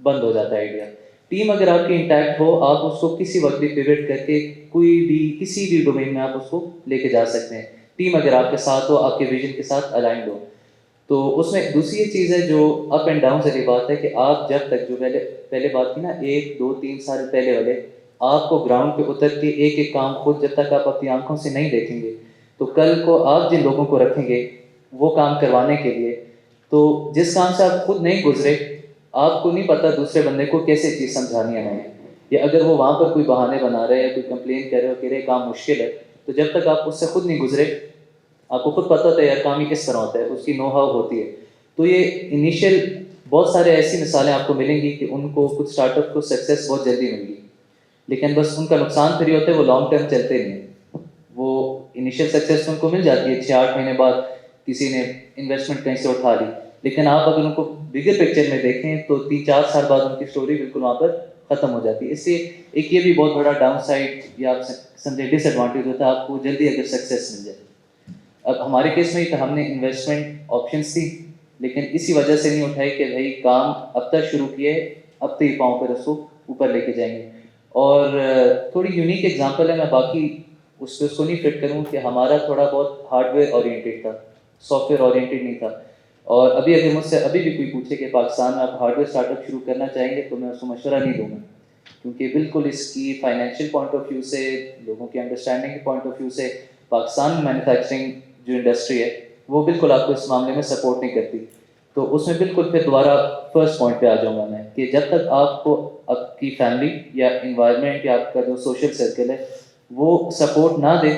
بند ہو جاتا ہے آئیڈیا. ٹیم اگر آپ کی انٹیکٹ ہو, آپ اس کو کسی وقت بھی پیوٹ کر کے کوئی بھی کسی بھی ڈومین میں آپ اس کو لے کے جا سکتے ہیں. ٹیم اگر آپ کے ساتھ ہو, آپ کے ویژن کے ساتھ الائنڈ ہو. تو اس میں دوسری یہ چیز ہے جو اپ اینڈ ڈاؤن سے بات ہے کہ آپ جب تک جو پہلے بات کی نا 1-2-3 سال پہلے والے, آپ کو گراؤنڈ پہ اتر کے ایک ایک کام خود جب تک آپ اپنی آنکھوں سے نہیں دیکھیں گے, تو کل کو آپ جن لوگوں کو رکھیں گے وہ کام کروانے کے لیے, تو جس کام سے آپ خود نہیں گزرے, آپ کو نہیں پتہ دوسرے بندے کو کیسے چیز سمجھانی ہے ہمیں. یا اگر وہ وہاں پر کوئی بہانے بنا رہے ہیں یا کوئی کمپلین کر رہے ہو کہ یہ کام مشکل ہے, تو جب تک آپ اس سے خود نہیں گزرے, آپ کو خود پتہ ہوتا ہے یار کام ہی کس طرح ہوتا ہے, اس کی نو ہاؤ ہوتی ہے. تو یہ انیشیل بہت سارے ایسی مثالیں آپ کو ملیں گی کہ ان کو کچھ اسٹارٹ اپ کو سکسیس بہت جلدی مل گئی، لیکن بس ان کا نقصان پھر یہ ہوتا ہے وہ لانگ ٹرم چلتے نہیں ہیں. وہ انیشیل سکسیس ان کو مل جاتی ہے 6-8 مہینے بعد کسی نے انویسٹمنٹ کہیں سے اٹھا لی، لیکن آپ اگر ان کو بگر پکچر میں دیکھیں تو 3-4 سال بعد ان کی اسٹوری بالکل وہاں پر ختم ہو جاتی ہے. اس سے ایک یہ بھی بہت بڑا ڈاؤن سائڈ یا آپ سمجھے ڈس ایڈوانٹیج ہوتا ہے آپ کو جلدی اگر سکسیس مل جائے. اب ہمارے کیس میں ہم نے انویسٹمنٹ آپشنس تھی لیکن اسی وجہ سے نہیں اٹھائی کہ بھائی کام اب تک شروع کیے اب تو یہ پاؤں پہ رسو اوپر لے کے جائیں گے. اور تھوڑی یونیک ایگزامپل ہے، میں باقی اس کو نہیں فٹ کروں کہ ہمارا تھوڑا بہت ہارڈ ویئر اورینٹیڈ تھا، سافٹ ویئر اورینٹیڈ نہیں تھا. اور ابھی اگر مجھ سے ابھی بھی کوئی پوچھے کہ پاکستان میں آپ ہارڈ ویئر اسٹارٹ اپ شروع کرنا چاہیں گے تو میں اس کو مشورہ نہیں دوں گا، کیونکہ بالکل اس کی فائنینشیل پوائنٹ آف ویو سے، لوگوں کی انڈرسٹینڈنگ کے پوائنٹ آف ویو سے پاکستان میں مینوفیکچرنگ جو انڈسٹری ہے وہ بالکل آپ کو اس معاملے میں سپورٹ نہیں کرتی. تو اس میں بالکل پھر دوبارہ فرسٹ پوائنٹ پہ آ جاؤں گا میں کہ جب تک آپ کو آپ کی فیملی یا انوائرمنٹ یا آپ کا جو سوشل سرکل ہے وہ سپورٹ نہ دے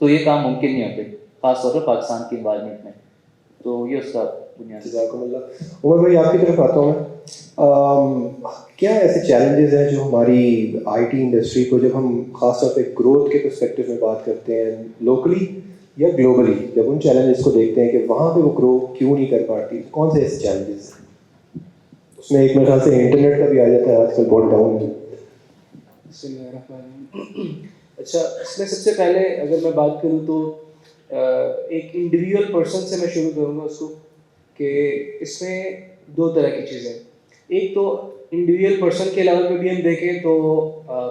تو یہ کام ممکن نہیں ہوتے، خاص طور پر پاکستان کی انوائرمنٹ میں. تو یہ اس کا بنیاد. جزاکم اللہ. عمر بھائی آپ کی طرف آتا ہوں میں. کیا ایسے چیلنجز ہیں جو ہماری آئی ٹی انڈسٹری کو، جب ہم خاص طور پہ گروتھ کے پرسپیکٹو میں بات کرتے ہیں لوکلی یا گلوبلی، جب ان چیلنجز کو دیکھتے ہیں کہ وہاں پہ وہ گرو کیوں نہیں کر پاتی، کون سے ایسے چیلنجز ہیں؟ اس میں ایک میرے خیال سے انٹرنیٹ کا بھی آ جاتا ہے آج کل بہت ڈاؤن ہے. بسم اللہ الرحمن الرحیم. اچھا، اس میں سب سے پہلے اگر میں بات کروں تو ایک انڈیویجول پرسن سے میں شروع کروں گا اس کو، کہ اس میں دو طرح کی چیزیں. ایک تو انڈیویجول پرسن کے لیول پہ بھی ہم دیکھیں تو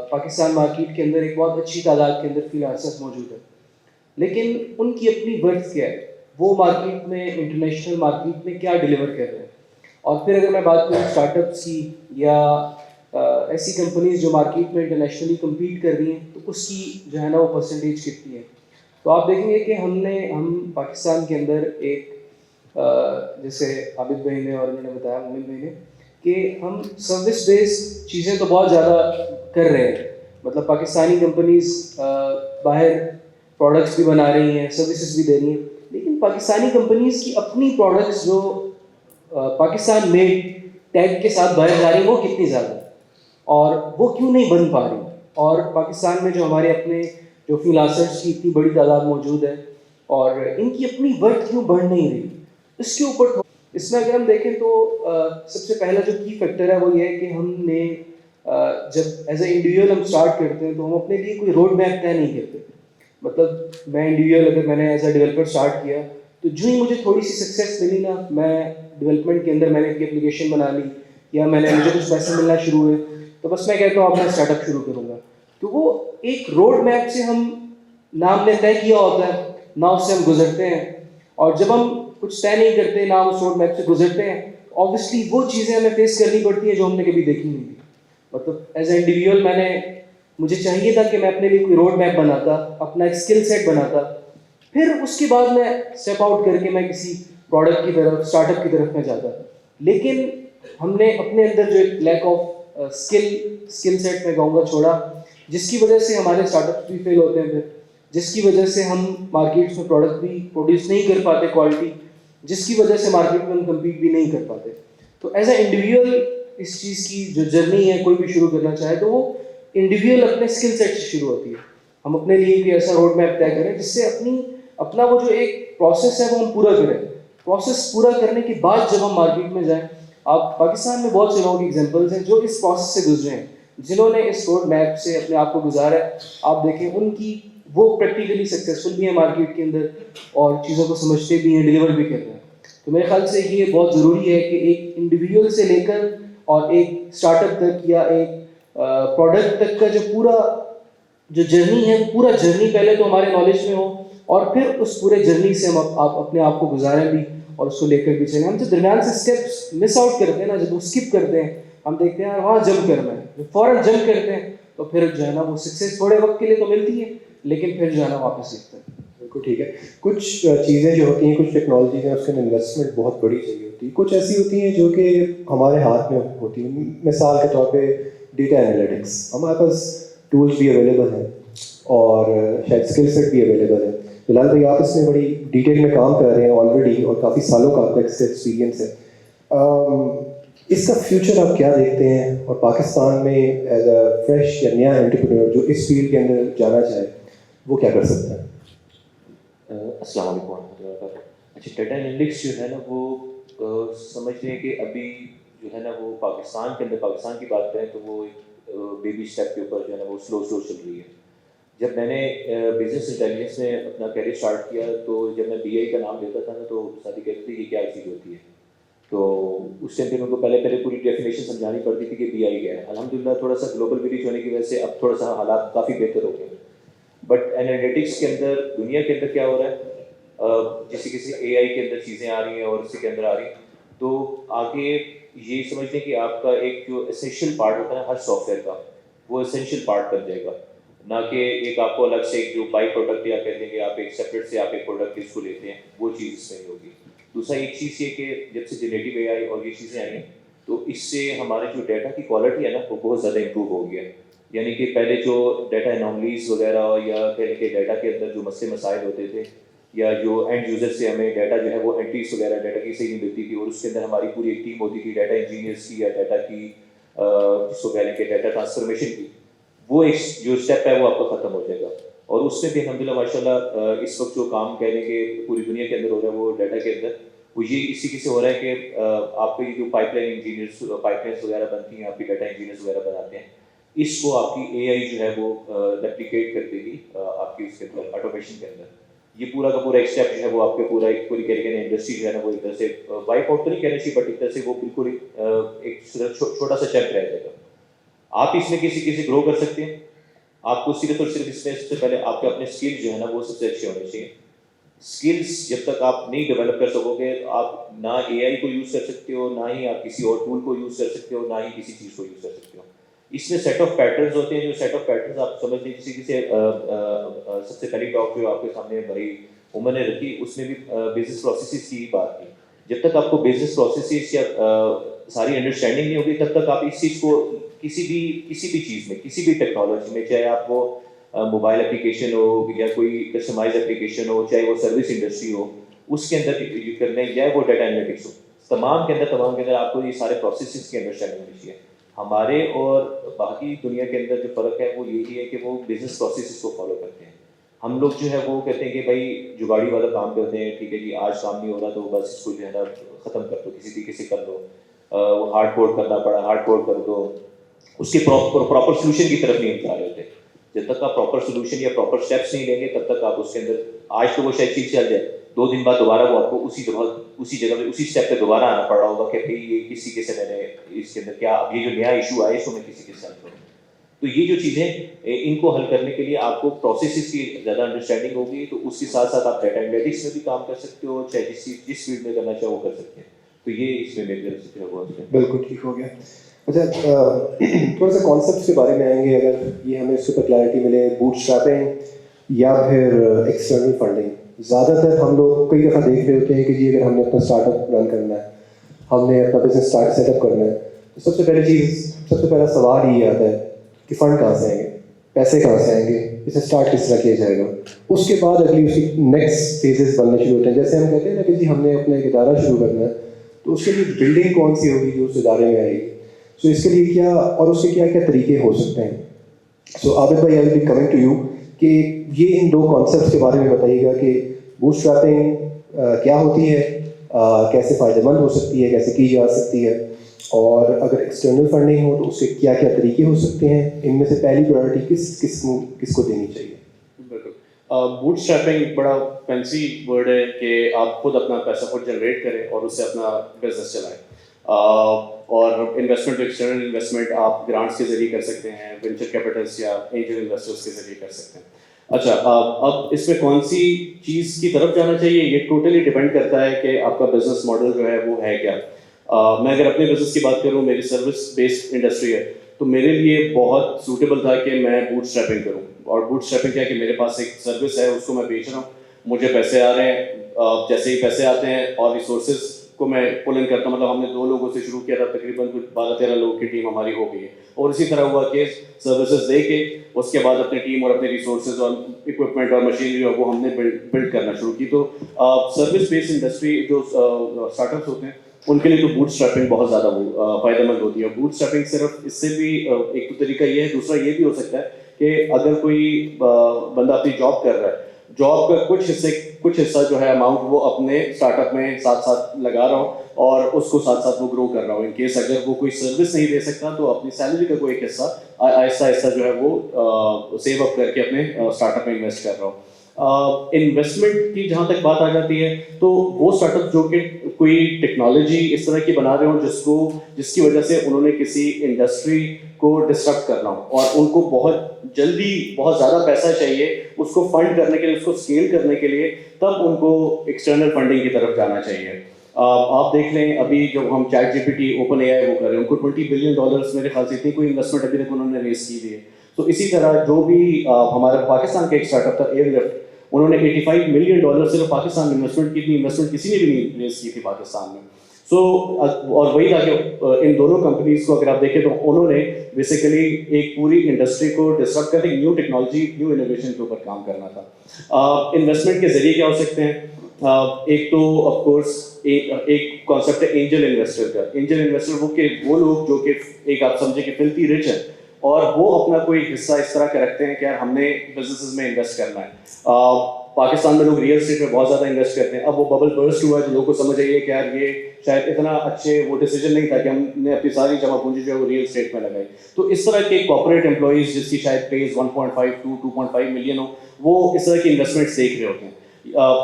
پاکستان مارکیٹ کے اندر ایک بہت اچھی تعداد کے اندر فری لانسرز موجود ہیں، لیکن ان کی اپنی ورتھ کیا ہے، وہ مارکیٹ میں انٹرنیشنل مارکیٹ میں کیا ڈیلیور کر رہے ہیں. اور پھر اگر میں بات کروں اسٹارٹ اپس کی یا ایسی کمپنیز جو مارکیٹ میں انٹرنیشنلی کمپیٹ کر رہی ہیں تو اس کی جو ہے نا وہ پرسنٹیج کتنی ہے. تو آپ دیکھیں گے کہ ہم پاکستان کے اندر ایک جیسے عابد بھائی نے اور انہوں نے بتایا مومن بھائی نے کہ ہم سروس بیسڈ چیزیں تو بہت زیادہ کر رہے ہیں. مطلب پاکستانی کمپنیز باہر پروڈکٹس بھی بنا رہی ہیں، سروسز بھی دے رہی ہیں، لیکن پاکستانی کمپنیز کی اپنی پروڈکٹس جو پاکستان میڈ ٹیگ کے ساتھ باہر جا رہی ہیں وہ کتنی زیادہ اور وہ کیوں نہیں بن پا رہی. اور پاکستان میں جو ہمارے اپنے جو فری لانسرز کی اتنی بڑی تعداد موجود ہے اور ان کی اپنی ورتھ کیوں بڑھ نہیں رہی، اس کے اوپر. اس میں اگر ہم دیکھیں تو سب سے پہلا جو کی فیکٹر ہے وہ یہ ہے کہ ہم نے جب ایز اے انڈیویجول ہم اسٹارٹ کرتے ہیں تو ہم اپنے لیے کوئی روڈ میپ طے نہیں کرتے. مطلب میں انڈیویجول اگر میں نے ایز اے ڈیولپر اسٹارٹ کیا تو جو ہی مجھے تھوڑی سی سکسیس ملی نا، میں ڈیولپمنٹ کے اندر میں نے ایک اپلیکیشن بنا لی یا مجھے کچھ پیسے ملنا شروع ہوئے تو بس میں کہتا ہوں اپنا اسٹارٹ اپ شروع کروں گا. تو وہ ایک روڈ میپ سے ہم نام نے طے کیا ہوتا ہے، نہ اس سے ہم گزرتے ہیں. اور جب ہم کچھ طے نہیں کرتے نہ اس روڈ میپ سے گزرتے ہیں، آبویسلی وہ چیزیں ہمیں فیس کرنی پڑتی ہیں جو ہم نے کبھی دیکھی نہیں تھی. مطلب ایز اے انڈیویجول مجھے چاہیے تھا کہ میں اپنے لیے کوئی روڈ میپ بناتا، اپنا ایک اسکل سیٹ بناتا، پھر اس کے بعد میں اسٹیپ آؤٹ کر کے میں کسی پروڈکٹ کی طرف، اسٹارٹ اپ کی طرف میں جاتا. لیکن ہم نے اپنے اندر جو ایک لیک آف اسکل سیٹ میں کہوں گا چھوڑا، جس کی وجہ سے ہمارے اسٹارٹ اپس بھی فیل ہوتے ہیں، پھر جس کی وجہ سے ہم مارکیٹس میں پروڈکٹ بھی پروڈیوس نہیں کر پاتے کوالٹی، جس کی وجہ سے مارکیٹ میں ہم کمپیٹ بھی نہیں کر پاتے. تو ایز اے انڈیویجول اس چیز کی جو جرنی ہے کوئی بھی شروع کرنا چاہے تو وہ انڈیویجول اپنے اسکل سیٹ سے شروع ہوتی ہے. ہم اپنے لیے کوئی ایسا روڈ میپ طے کریں جس سے اپنا وہ جو ایک پروسیس ہے وہ ہم پورا کریں. پروسیس پورا کرنے کے بعد جب ہم مارکیٹ میں جائیں، آپ پاکستان میں بہت سے لوگوں کی ایگزامپلز ہیں جو اس پروسیس سے گزرے ہیں، جنہوں نے اس روڈ میپ سے اپنے آپ کو گزارا ہے. آپ دیکھیں ان کی وہ پریکٹیکلی سکسیزفل بھی ہیں مارکیٹ کے اندر اور چیزوں کو سمجھتے بھی ہیں، ڈیلیور بھی کر رہے ہیں. تو میرے خیال سے یہ بہت ضروری ہے کہ ایک انڈیویجول سے لے کر اور ایک اسٹارٹ اپ تک یا ایک پروڈکٹ تک کا جو پورا جو جرنی ہے، پورا جرنی پہلے تو ہمارے نالج میں ہو اور پھر اس پورے جرنی سے ہم اپنے آپ کو گزاریں بھی اور اس کو لے کر بھی چلیں. ہم جو درمیان سے اسٹیپس مس آؤٹ کرتے ہیں نا، جب وہ اسکپ کرتے ہیں، ہم دیکھتے ہیں وہاں جمپ کرنا ہے، فوراً جمپ کرتے ہیں تو پھر جو ہے نا وہ سکسیس تھوڑے وقت کے لیے تو ملتی ہے لیکن پھر جو ہے نا واپس دیکھتے ہیں. بالکل ٹھیک ہے. کچھ چیزیں جو ہوتی ہیں، کچھ ٹیکنالوجیز ہیں، اس کے اندر انویسٹمنٹ بہت بڑی چاہیے ہوتی ہے. کچھ ایسی ہوتی ہیں جو کہ ہمارے ہاتھ میں ہوتی ہیں. مثال کے طور پہ ڈیٹا انالیٹکس، ہمارے پاس ٹولس بھی اویلیبل ہیں اور شاید اسکل سیٹ بھی اویلیبل ہے. بلال بھائی آپ اس میں بڑی ڈیٹیل میں کام کر رہے ہیں آلریڈی اور کافی سالوں کا آپ کا ایکسپیرینس ہے. اس کا فیوچر آپ کیا دیکھتے ہیں, اور پاکستان میں ایز اے فریش یا نیا انٹرپرینور جو اس فیلڈ کے اندر جانا چاہے وہ کیا کر سکتا ہے؟ السلام علیکم ورحمۃ اللہ وبرکاتہ. اچھا, ڈیٹا انالیٹکس جو ہے نا وہ سمجھ لیں کہ ابھی جو ہے نا وہ پاکستان کے اندر, پاکستان کی بات کریں تو وہ ایک بیبی اسٹیپ کے اوپر جو ہے نا وہ سلو چل رہی ہے. جب میں نے بزنس انٹیلیجنس میں اپنا کیریئر اسٹارٹ کیا تو جب میں BI کا نام لیتا تھا نا تو ساتھی کہتے تھے یہ کیا چیز ہوتی ہے, تو اس ٹائم پہ ان کو پہلے پوری ڈیفینیشن سمجھانی پڑتی تھی کہ BI کیا ہے. الحمدللہ تھوڑا سا گلوبل ویلیج ہونے کی وجہ سے اب تھوڑا سا حالات کافی بہتر ہو گئے. بٹ انالیٹکس کے اندر, دنیا کے اندر کیا ہو رہا ہے, جیسے کسی AI کے اندر چیزیں آ رہی ہیں اور اسی کے اندر آ رہی ہیں, تو آگے یہ سمجھ لیں کہ آپ کا ایک جو اسینشیل پارٹ ہوتا ہے ہر سافٹ ویئر کا, وہ اسینشیل پارٹ بن جائے گا, نہ کہ ایک آپ کو الگ سے ایک جو بائی پروڈکٹ یا کہہ دیں گے آپ ایک سیپریٹ سے آپ ایک پروڈکٹ اس کو لیتے ہیں, وہ چیز اس میں نہیں ہوگی. دوسرا ایک چیز یہ کہ جب سے جنریٹو AI اور یہ چیزیں آئی ہیں تو اس سے ہمارے جو ڈیٹا کی کوالٹی ہے نا وہ بہت زیادہ امپروو ہو گیا ہے. یعنی کہ پہلے جو ڈیٹا اناملیز وغیرہ یا کہہ لیں کہ ڈیٹا کے اندر جو مسئلے مسائل ہوتے تھے, یا جو اینڈ یوزر سے ہمیں ڈیٹا جو ہے وہ انٹریز وغیرہ ڈیٹا کی صحیح نہیں ملتی تھی, اور اس کے اندر ہماری پوری ایک ٹیم ہوتی تھی ڈیٹا انجینئرس کی یا ڈیٹا کی جس کو کہہ لیں کہ ڈیٹا ٹرانسفارمیشن کی, وہ ایک جو اسٹیپ ہے وہ آپ کا ختم ہو جائے گا. اور اس میں بھی الحمدللہ ماشاء اللہ اس وقت جو کام کہہ لیں کہ پوری دنیا کے اندر ہو رہا ہے وہ ڈیٹا کے اندر, وہ یہ اسی کی سے ہو رہا ہے کہ آپ کی جو pipe line engineers pipe lines وغیرہ بنتی ہیں, آپ کی ڈیٹا انجینئرس وغیرہ بناتے ہیں, اس کو آپ کی AI جو ہے وہ ریپلیکیٹ کر دے گی آپ کی اس کے اندر آٹومیشن کے اندر. یہ پورا کا پورا ایک اسٹیپ جو ہے وہ آپ کے پورا ایک پوری کہہ لیں انڈسٹری جو ہے نا وہ ایک طرح سے وائپ آؤٹ تو نہیں کہنا چاہیے, بٹ ایک طرح سے وہ بالکل ایک چھوٹا سا چیپ رہ جائے گا. آپ اس میں کسی گرو کر سکتے ہیں. آپ کو صرف اور صرف اس میں سب سے پہلے آپ کے اپنے اسکل جو ہے نا وہ سب سے اچھے ہونے چاہیے. اسکلس جب تک آپ نہیں ڈیولپ کر سکو گے, آپ نہ AI کو یوز کر سکتے ہو, نہ ہی آپ کسی اور ٹول کو یوز کر سکتے ہو, نہ ہی کسی چیز کو یوز کر سکتے ہو. اس میں سیٹ آف پیٹرنز ہوتے ہیں, جو سیٹ آف پیٹرنز آپ سمجھ لیں کسی سے سب سے پہلی ٹاک جو آپ کے سامنے بھائی عمر نے رکھی, اس میں بھی بزنس پروسیسز کی بات کی. جب تک آپ کو بزنس پروسیسز یا ساری انڈرسٹینڈنگ نہیں ہوگی تب تک آپ اس چیز کو کسی بھی چیز میں, کسی بھی ٹیکنالوجی میں, چاہے آپ کو موبائل اپلیکیشن ہو یا کوئی کسٹمائز اپلیکیشن ہو, چاہے وہ سروس انڈسٹری ہو, اس کے اندر کر لیں, یا وہ ڈیٹا انالیٹکس ہو, تمام کے اندر آپ کو یہ سارے پروسیسز کی انڈرسٹینڈنگ ہونی چاہیے. ہمارے اور باقی دنیا کے اندر جو فرق ہے وہ یہی ہے کہ وہ بزنس پروسیسز کو فالو کرتے ہیں. ہم لوگ جو ہے وہ کہتے ہیں کہ بھائی جگاڑی والا کام کرتے ہیں, ٹھیک ہے جی آج کام نہیں ہو رہا تو بس اس کو جو ہے نا ختم کر دو, کسی طریقے سے کر دو, وہ ہارڈ کوڈ کرنا پڑا ہارڈ کوڈ کر دو, اس کے پراپر سولوشن کی طرف نہیں جا رہے ہوتے. جب تک آپ پراپر سولوشن یا پراپر اسٹیپس نہیں لیں گے تب تک آپ اس کے اندر, آج تو وہ شاید چیز چل جائے, 2 دن بعد دوبارہ وہ آپ کو اسی جگہ پہ اسی اسٹیپ پہ دوبارہ آنا پڑ رہا ہوگا کہ بھائی یہ کسی کے سے میں نے اس کے اندر کیا یہ جو نیا ایشو آیا اس کو میں کسی کے ساتھ کروں. تو یہ جو چیزیں ان کو حل کرنے کے لیے آپ کو پروسیسز کی زیادہ انڈرسٹینڈنگ ہوگی, تو اس کے ساتھ ساتھ آپ ڈیٹا انالیٹکس میں بھی کام کر سکتے ہو, چاہے جس فیلڈ میں کرنا چاہے وہ کر سکتے ہیں. تو یہ اس میں میری طرف سے جو ہے بالکل ٹھیک ہو گیا. اچھا, تھوڑا سا کانسیپٹس کے بارے میں آئیں گے, اگر یہ ہمیں اس کے اوپر کلیئرٹی ملے. بوٹ اسٹریپنگ یا پھر ایکسٹرنل فنڈنگ, زیادہ تر ہم لوگ کئی دفعہ دیکھ رہے ہوتے ہیں کہ جی اگر ہم نے اپنا اسٹارٹ اپ رن کرنا ہے, ہم نے اپنا بزنس سیٹ اپ کرنا ہے, تو سب سے پہلا سوال یہ آتا ہے کہ فنڈ کہاں سے آئیں گے, پیسے کہاں سے آئیں گے, اسے اسٹارٹ کس طرح کیا جائے گا. اس کے بعد اگلی اس کی نیکسٹ فیزز بننے شروع ہوتے ہیں. جیسے ہم کہتے ہیں نا کہ جی ہم نے اپنا ایک ادارہ شروع کرنا ہے, تو اس کے لیے بلڈنگ کون سی ہوگی جو اس ادارے میں آئے گی, سو اس کے لیے کیا اور اس کے کیا کیا طریقے ہو سکتے ہیں. سو عابد بھائی, I will be coming to you کہ یہ ان 2 کانسیپٹس کے بارے میں بتائیے گا کہ بوٹ اسٹریپنگ کیا ہوتی ہے, کیسے فائدہ مند ہو سکتی ہے, کیسے کی جا سکتی ہے, اور اگر ایکسٹرنل فنڈنگ ہو تو اس کے کیا کیا طریقے ہو سکتے ہیں. ان میں سے پہلی پرائرٹی کس کو دینی چاہیے؟ بالکل. بوٹ اسٹریپنگ بڑا فینسی ورڈ ہے کہ آپ خود اپنا پیسہ خود جنریٹ کریں اور اس سے اپنا بزنس چلائیں. اور انویسٹمنٹ, ایکسٹرنل انویسٹمنٹ آپ گرانٹس کے ذریعے کر سکتے ہیں, وینچر کیپٹلس یا اینجل انویسٹرس کے ذریعے کر سکتے ہیں. اچھا, اب اس میں کون سی چیز کی طرف جانا چاہیے یہ ٹوٹلی ڈپینڈ کرتا ہے کہ آپ کا بزنس ماڈل جو ہے وہ ہے کیا. میں اگر اپنے بزنس کی بات کروں, میری سروس بیسڈ انڈسٹری ہے, تو میرے لیے بہت سوٹیبل تھا کہ میں بوٹ اسٹریپنگ کروں. اور بوٹ اسٹریپنگ کیا کہ میرے پاس ایک سروس ہے, اس کو میں بیچ رہا ہوں, مجھے پیسے آ رہے ہیں, جیسے ہی پیسے آتے ہیں اور ریسورسز کو میں پل ان کرتا ہوں. مطلب ہم نے 2 لوگوں سے شروع کیا تھا, تقریباً 12-13 لوگوں کی ٹیم ہماری ہو گئی ہے. اور اسی طرح ہوا کہ سروسز دے کے اس کے بعد اپنی ٹیم اور اپنے ریسورسز اور اکوپمنٹ اور مشینری وہ ہم نے بلڈ کرنا شروع کی. تو سروس بیسڈ انڈسٹری جو اسٹارٹ اپس ہوتے ہیں ان کے لیے تو بوٹ اسٹریپنگ بہت زیادہ فائدہ مند ہوتی ہے. بوٹ اسٹریپنگ صرف اس سے بھی ایک تو طریقہ یہ ہے, دوسرا یہ بھی ہو سکتا ہے کہ اگر کوئی بندہ اپنی جاب کر رہا ہے, جاب کا کچھ حصہ جو ہے اماؤنٹ وہ اپنے اسٹارٹ اپ میں ساتھ ساتھ لگا رہا ہو اور اس کو ساتھ ساتھ وہ گرو کر رہا ہو. ان کیس اگر وہ کوئی سروس نہیں دے سکتا تو اپنی سیلری کا کوئی ایک حصہ آہستہ آہستہ جو ہے وہ سیو اپ کر کے اپنے اسٹارٹ اپ میں انویسٹ کر رہا ہو. انویسٹمنٹ کی جہاں تک بات آ جاتی ہے تو وہ اسٹارٹ اپ جو کہ کوئی ٹیکنالوجی اس طرح کی بنا رہے ہوں جس کی وجہ سے انہوں نے کسی انڈسٹری کو ڈسٹرب کرنا ہو اور ان کو بہت جلدی بہت زیادہ پیسہ چاہیے اس کو فنڈ کرنے کے لیے, اس کو اسکیل کرنے کے لیے, تب ان کو ایکسٹرنل فنڈنگ کی طرف جانا چاہیے. آپ دیکھ لیں ابھی جب ہم ChatGPT OpenAI وہ کر رہے ہیں, ان کو $20 بلین میرے خیال سے اتنی کوئی انویسٹمنٹ ابھی تک انہوں نے ریز کی دی ہے. تو اسی طرح جو بھی ہمارا پاکستان کا ایک اسٹارٹ اپ تھا ایئر لفٹ, انہوں نے $85 ملین صرف پاکستان میں انویسٹمنٹ کی تھی. انویسٹمنٹ کسی نے بھی نہیں ریز کی تھی پاکستان میں. اور وہی تھا کہ ان دونوں کمپنیز کو اگر آپ دیکھیں تو انہوں نے بیسیکلی ایک پوری انڈسٹری کو ڈسٹرب کر کے نیو ٹیکنالوجی نیو انوویشن کے اوپر کام کرنا تھا. انویسٹمنٹ کے ذریعے کیا ہو سکتے ہیں؟ ایک تو آف کورس ایک کانسیپٹ ہے اینجل انویسٹر کا. اینجل انویسٹر وہ لوگ جو کہ ایک آپ سمجھیں کہ فلتی رچ ہیں اور وہ اپنا کوئی حصہ اس طرح کا رکھتے ہیں کہ یار ہم نے بزنسز میں انویسٹ کرنا ہے. پاکستان میں لوگ ریئل اسٹیٹ میں بہت زیادہ انویسٹ کرتے ہیں. اب وہ ببل برسٹ ہوا ہے تو لوگوں کو سمجھ آئی ہے کہ یار یہ شاید اتنا اچھے وہ ڈیسیجن نہیں تھا کہ ہم نے اپنی ساری جمع پونجی جو ہے وہ ریئل اسٹیٹ میں لگائی. تو اس طرح کے کارپوریٹ امپلائیز جس کی شاید پیز 1.5 to 2.5 ملین ہو, وہ اس طرح کی انویسٹمنٹس دیکھ رہے ہوتے ہیں.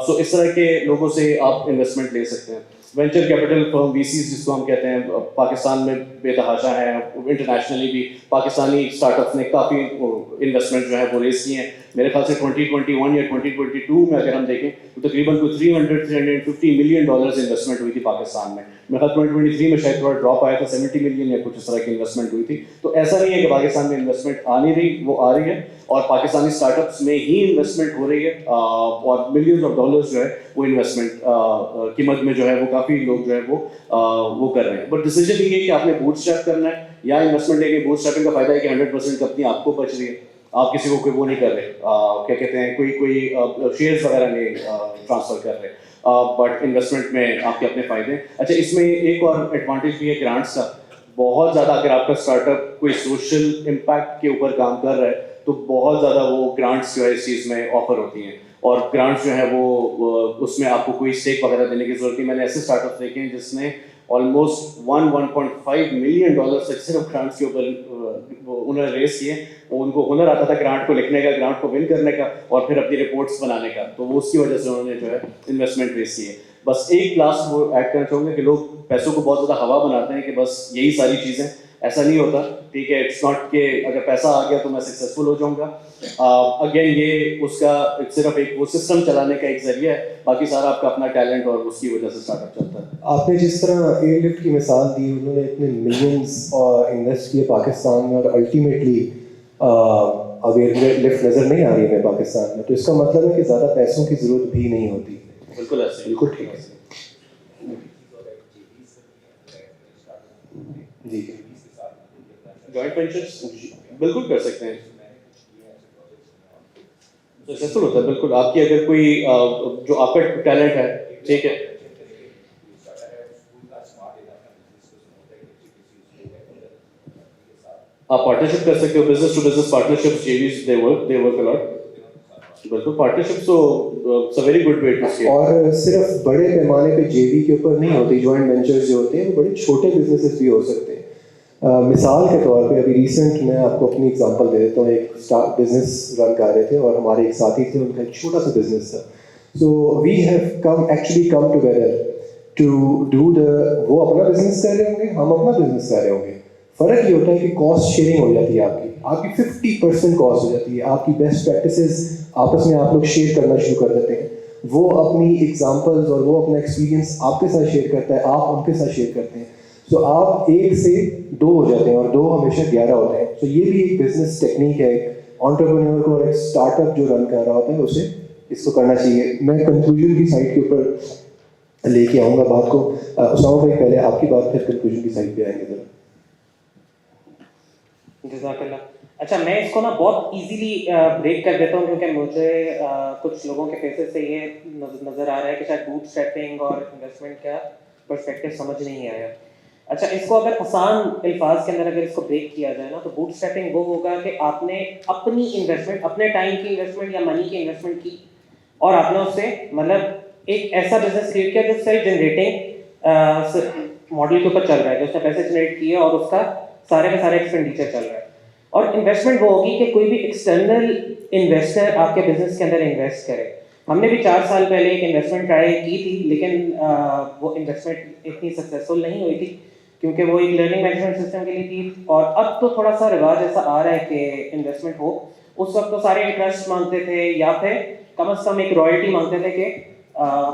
سو اس طرح کے لوگوں سے آپ انویسٹمنٹ لے سکتے ہیں. وینچر کیپٹل فرم وی سیز جس کو ہم کہتے ہیں پاکستان میں بے تحاشا ہیں, انٹرنیشنلی بھی پاکستانی اسٹارٹ اپس نے کافی انویسٹمنٹ جو ہے وہ ریز کی ہیں. میرے خیال سے 2021 یا 2022 میں اگر ہم دیکھیں تو تقریباً کوئی $350 ملین انویسٹمنٹ ہوئی تھی پاکستان میں. میرے خیال 2023 میں شاید تھوڑا ڈراپ آیا تھا, 70 ملین یا کچھ اس طرح کی انویسٹمنٹ ہوئی تھی. تو ایسا نہیں ہے کہ پاکستان میں انویسٹمنٹ آ نہیں رہی, وہ آ رہی ہے اور پاکستانی اسٹارٹ اپس میں ہی انویسٹمنٹ ہو رہی ہے اور ملینز آف ڈالرز جو ہے وہ انویسٹمنٹ کی مد میں جو ہے وہ کافی لوگ جو ہے وہ کر رہے ہیں. بٹ ڈیسیجن یہ ہے کہ آپ نے بوٹ اسٹریپ کرنا ہے یا انویسٹمنٹ لے کے. بوٹ اسٹریپنگ کا فائدہ ہے کہ 100% کمپنی آپ کو بچ رہی ہے, آپ کسی کو کوئی وہ نہیں کر رہے, کیا کہتے ہیں کوئی شیئرز وغیرہ نہیں ٹرانسفر کر رہے. بٹ انویسٹمنٹ میں آپ کے اپنے فائدے ہیں. اچھا, اس میں ایک اور ایڈوانٹیج بھی ہے گرانٹس کا. بہت زیادہ اگر آپ کا اسٹارٹ اپ کوئی سوشل امپیکٹ کے اوپر کام کر رہا ہے تو بہت زیادہ وہ گرانٹس جو ہے اس چیز میں آفر ہوتی ہیں. اور گرانٹس جو ہے وہ اس میں آپ کو کوئی اسٹیک وغیرہ دینے کی ضرورت نہیں. میں نے ایسے اسٹارٹ اپ دیکھے ہیں جس نے آلموسٹ $1.5 ملین تک صرف گرانٹس کے اوپر انہوں نے ریز کیے. ان کو ہنر آتا تھا گرانٹ کو لکھنے کا, گرانٹ کو ون کرنے کا اور پھر اپنی رپورٹس بنانے کا. تو وہ اس کی وجہ سے انہوں نے جو ہے انویسٹمنٹ ریز کی ہے. بس ایک لاسٹ وہ ایڈ کرنا چاہوں گا کہ لوگ پیسوں کو بہت زیادہ ہوا بناتے ہیں کہ بس یہی ساری چیزیں. ایسا نہیں ہوتا, ٹھیک ہے. اٹس ناٹ کہ اگر پیسہ آ گیا تو میں سکسیزفل ہو جاؤں گا. اگین یہ اس کا صرف ایک وہ سسٹم چلانے کا ایک ذریعہ ہے, باقی سارا آپ کا اپنا ٹیلنٹ اور اس کی وجہ سے اسٹارٹ اپ چلتا ہے. آپ نے جس طرح ایئر لفٹ کی مثال دی, انہوں نے اتنے ملینز انویسٹ کیے پاکستان میں اور الٹیمیٹلی اب ایئر لفٹ نظر نہیں آ رہی ہے پاکستان میں. تو اس کا مطلب ہے کہ زیادہ پیسوں کی ضرورت بھی نہیں ہوتی. بالکل ایسے, بالکل ٹھیک ہے. جی جوائنٹ وینچرس بالکل کر سکتے ہیں, سکسیزفل ہوتا ہے بالکل. آپ کی اگر کوئی جو آپ کا ٹیلنٹ ہے, ٹھیک ہے, آپ پارٹنرشپ کر سکتے ہو. Business to business partnership JVs they work a lot. بالکل پارٹنرشپ تو it's a very good way to scale. اور صرف بڑے پیمانے پہ JV کے اوپر نہیں ہوتی. جوائنٹ وینچرز جو ہوتے ہیں وہ بڑے چھوٹے بزنسز بھی ہو سکتے ہیں. مثال کے طور پہ ابھی ریسنٹ میں آپ کو اپنی اگزامپل دے دیتا ہوں. ایک بزنس رن کر رہے تھے اور ہمارے ایک ساتھی تھے, ان کا ایک چھوٹا سا بزنس تھا. So we have come together to do وہ اپنا بزنس کر رہے ہوں گے, ہم اپنا بزنس کر رہے ہوں گے. فرق یہ ہوتا ہے کہ کاسٹ شیئرنگ ہو جاتی ہے. آپ کی 50% کاسٹ ہو جاتی ہے. آپ کی بیسٹ پریکٹسز آپس میں آپ لوگ شیئر کرنا شروع کر دیتے ہیں. وہ اپنی ایگزامپلز اور وہ اپنا ایکسپیرینس آپ کے ساتھ شیئر کرتا ہے, آپ ان کے ساتھ شیئر کرتے ہیں. سو آپ 1 سے 2 ہو جاتے ہیں اور 2 ہمیشہ 11 ہوتے ہیں. سو یہ بھی ایک بزنس ٹیکنیک ہے. ایک انٹرپرینور کو اور ایک اسٹارٹ اپ جو رن کر رہا ہوتا ہے اسے اس کو کرنا چاہیے. میں کنکلوژن کی سائڈ کے اوپر لے کے آؤں گا بات کو. اسامہ بھائی پہلے آپ کی بات, پھر کنکلوژن کی سائڈ پہ آئیں گے ذرا. جزاک اللہ. اچھا, میں اس کو نا بہت ایزیلی بریک کر دیتا ہوں کیونکہ مجھے کچھ لوگوں کے فیسز سے یہ نظر آ رہا ہے کہ شاید بوٹ اسٹریپنگ اور انویسٹمنٹ کا پرسپیکٹو سمجھ نہیں آیا. اچھا اس کو اگر آسان الفاظ کے اندر اگر اس کو بریک کیا جائے نا تو بوٹ اسٹریپنگ وہ ہوگا کہ آپ نے اپنی انویسٹمنٹ, اپنے ٹائم کی انویسٹمنٹ یا منی کی انویسٹمنٹ کی اور آپ نے اس سے مطلب ایک ایسا بزنس کریٹ کیا جو سیلف جنریٹنگ ماڈل کے اوپر چل رہا ہے, جو اس نے پیسے جنریٹ کیے اور اس کا سارے کا سارا ایکسپینڈیچر چل رہا ہے. اور انویسٹمنٹ وہ ہوگی کہ کوئی بھی ایکسٹرنل انویسٹر آپ کے بزنس کے اندر انویسٹ کرے. ہم نے بھی 4 سال پہلے ایک انویسٹمنٹ ٹرائی کی تھی, لیکن وہ انویسٹمنٹ اتنی سکسیزفل نہیں ہوئی تھی کیونکہ وہ ایک لرننگ مینجمنٹ سسٹم کے لیے تھی. اور اب تو تھوڑا سا رواج ایسا آ رہا ہے کہ انویسٹمنٹ ہو, اس وقت تو سارے انٹرسٹ مانگتے تھے یا پھر کم از کم ایک رائلٹی مانگتے تھے کہ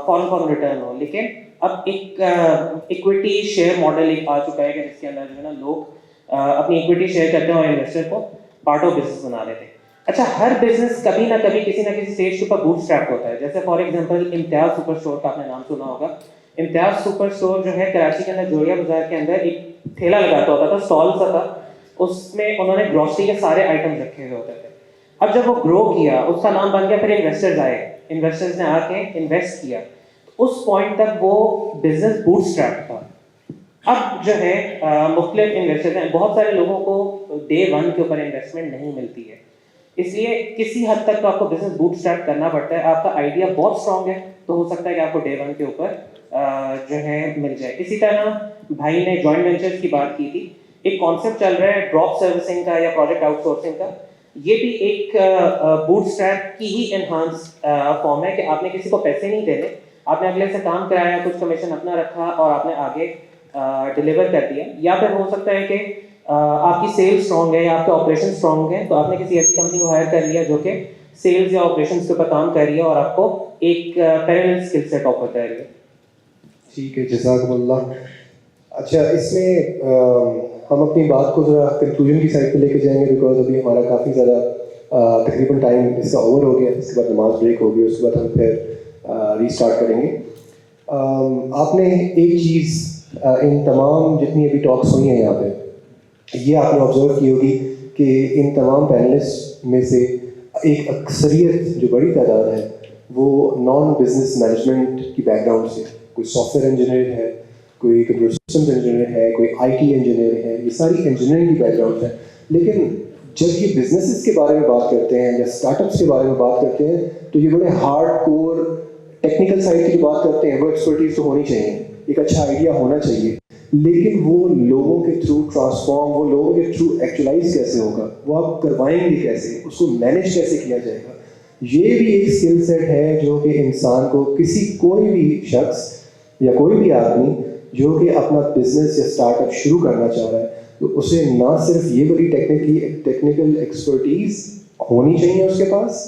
فوراً ریٹرن ہو. لیکن اب ایک ایکویٹی شیئر ماڈل ایک آ چکا ہے کہ جس کے اندر جو ہے نا لوگ اپنی ایکویٹی شیئر کرتے ہیں اور انویسٹر کو پارٹ آف بزنس بنا لیتے ہیں. اچھا ہر بزنس کبھی نہ کبھی کسی نہ کسی اسٹیج کے اوپر بوٹ اسٹریپ ہوتا ہے. جیسے for example Imtiaz super store کا آپ نے نام سنا ہوگا. امتیاز سپر اسٹور جو ہے کراچی کے اندر جوڑیا بازار کے اندر ایک ٹھیلا لگاتا ہوتا تھا, اسٹال سا تھا, اس میں انہوں نے گروسری کے سارے آئٹم رکھے ہوئے ہوتے تھے. اب جب وہ گرو کیا اس کا نام بن گیا, پھر انویسٹرز آئے, انویسٹرز نے آ کے انویسٹ کیا, اس پوائنٹ تک وہ بزنس بوٹ اسٹریپ تھا. اب جو ہے مختلف انویسٹرز ہیں, بہت سارے لوگوں کو ڈے 1 کے اوپر انویسٹمنٹ نہیں ملتی ہے, اس لیے کسی حد تک تو آپ کو بزنس بوٹ اسٹریپ کرنا پڑتا ہے. آپ کا آئیڈیا بہت اسٹرانگ ہے تو ہو سکتا ہے کہ آپ کو ڈے 1 کے اوپر جو ہے مل جائے. اسی طرح بھائی نے جوائنٹ وینچرز کی بات کی تھی. ایک کانسیپٹ چل رہا ہے ڈراپ سروسنگ کا یا پروجیکٹ آؤٹ سورسنگ کا. یہ بھی ایک بوٹ اسٹریپ کی ہی انہانس فارم ہے کہ آپ نے کسی کو پیسے نہیں دینے, آپ نے اگلے سے کام کرایا, کچھ کمیشن اپنا رکھا اور آپ نے آگے ڈلیور کر دیا. یا پھر ہو سکتا ہے کہ آپ کی سیل اسٹرانگ ہے یا آپ کے آپریشن اسٹرانگ ہیں تو آپ نے کسی ایسی کمپنی کو ہائر کر لیا جو کہ سیلز یا آپریشنس کے اوپر کام کر رہی ہے اور آپ کو ایک پیرلل اسکل سیٹ آفر کر رہی ہے. ٹھیک ہے, جزاکم اللہ. اچھا اس میں ہم اپنی بات کو ذرا کنکلوژن کی سائڈ پہ لے کے جائیں گے, بیکاز ابھی ہمارا کافی زیادہ تقریباً ٹائم اس کا اوور ہو گیا. اس کے بعد نماز بریک ہوگی, اس کے بعد ہم پھر ری اسٹارٹ کریں گے. آپ نے ایک چیز ان تمام جتنی ابھی ٹاکس ہوئی ہیں یہاں پہ, یہ آپ نے آبزرو کی ہوگی کہ ان تمام پینلسٹ میں سے ایک اکثریت جو بڑی تعداد ہے وہ نان بزنس مینجمنٹ کی بیک گراؤنڈ سے, کوئی سافٹ ویئر انجینئر ہے, کوئی کمپیوٹر سسٹمز انجینئر ہے, کوئی آئی ٹی انجینئر ہے. یہ ساری انجینئرنگ کی بیک گراؤنڈ ہے. لیکن جب یہ بزنسز کے بارے میں بات کرتے ہیں یا اسٹارٹ اپس کے بارے میں بات کرتے ہیں تو یہ بڑے ہارڈ کور ٹیکنیکل سائڈ کی جو بات کرتے ہیں وہ ایکسپرٹیز تو ہونی چاہیے, ایک اچھا آئیڈیا ہونا چاہیے, لیکن وہ لوگوں کے تھرو ٹرانسفارم, وہ لوگوں کے تھرو ایکچولائز کیسے ہوگا, وہ آپ کروائیں گے کیسے, اس کو مینیج کیسے کیا جائے گا. یہ بھی ایک اسکل سیٹ ہے جو کہ انسان کو, کوئی بھی شخص یا کوئی بھی آدمی جو کہ اپنا بزنس یا اسٹارٹ اپ شروع کرنا چاہ رہا ہے تو اسے نہ صرف یہ بڑی ٹیکنیکل ایکسپرٹیز ہونی چاہیے اس کے پاس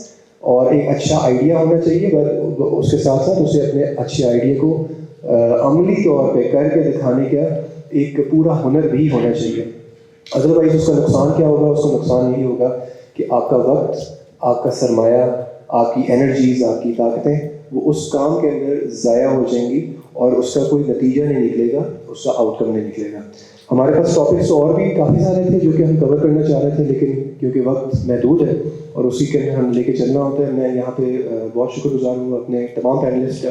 اور ایک اچھا آئیڈیا ہونا چاہیے, بٹ اس کے ساتھ ساتھ اسے اپنے اچھے آئیڈیا کو عملی طور پہ کر کے دکھانے کا ایک پورا ہنر بھی ہونا چاہیے. ادروائز اس کا نقصان کیا ہوگا؟ اس کا نقصان یہی ہوگا کہ آپ کا وقت, آپ کا سرمایہ, آپ کی انرجیز, آپ کی طاقتیں وہ اس کام کے اندر ضائع ہو جائیں گی اور اس کا کوئی نتیجہ نہیں نکلے گا, اس کا آؤٹ کم نہیں نکلے گا. ہمارے پاس ٹاپکس اور بھی کافی سارے تھے جو کہ ہم کور کرنا چاہ رہے تھے, لیکن کیونکہ وقت محدود ہے اور اسی کے اندر ہم لے کے چلنا ہوتا ہے. میں یہاں پہ بہت شکر گزار ہوں اپنے تمام پینلسٹ کا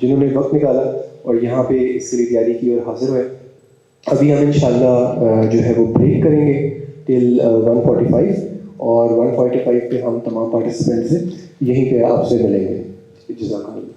جنہوں نے وقت نکالا اور یہاں پہ اس کے لیے تیاری کی اور حاضر ہوئے. ابھی ہم انشاءاللہ جو ہے وہ بریک کریں گے ٹل 1:45 اور 1:45 پہ ہم تمام پارٹیسپینٹ سے یہیں پہ آپ سے ملیں گے. جزاک اللہ.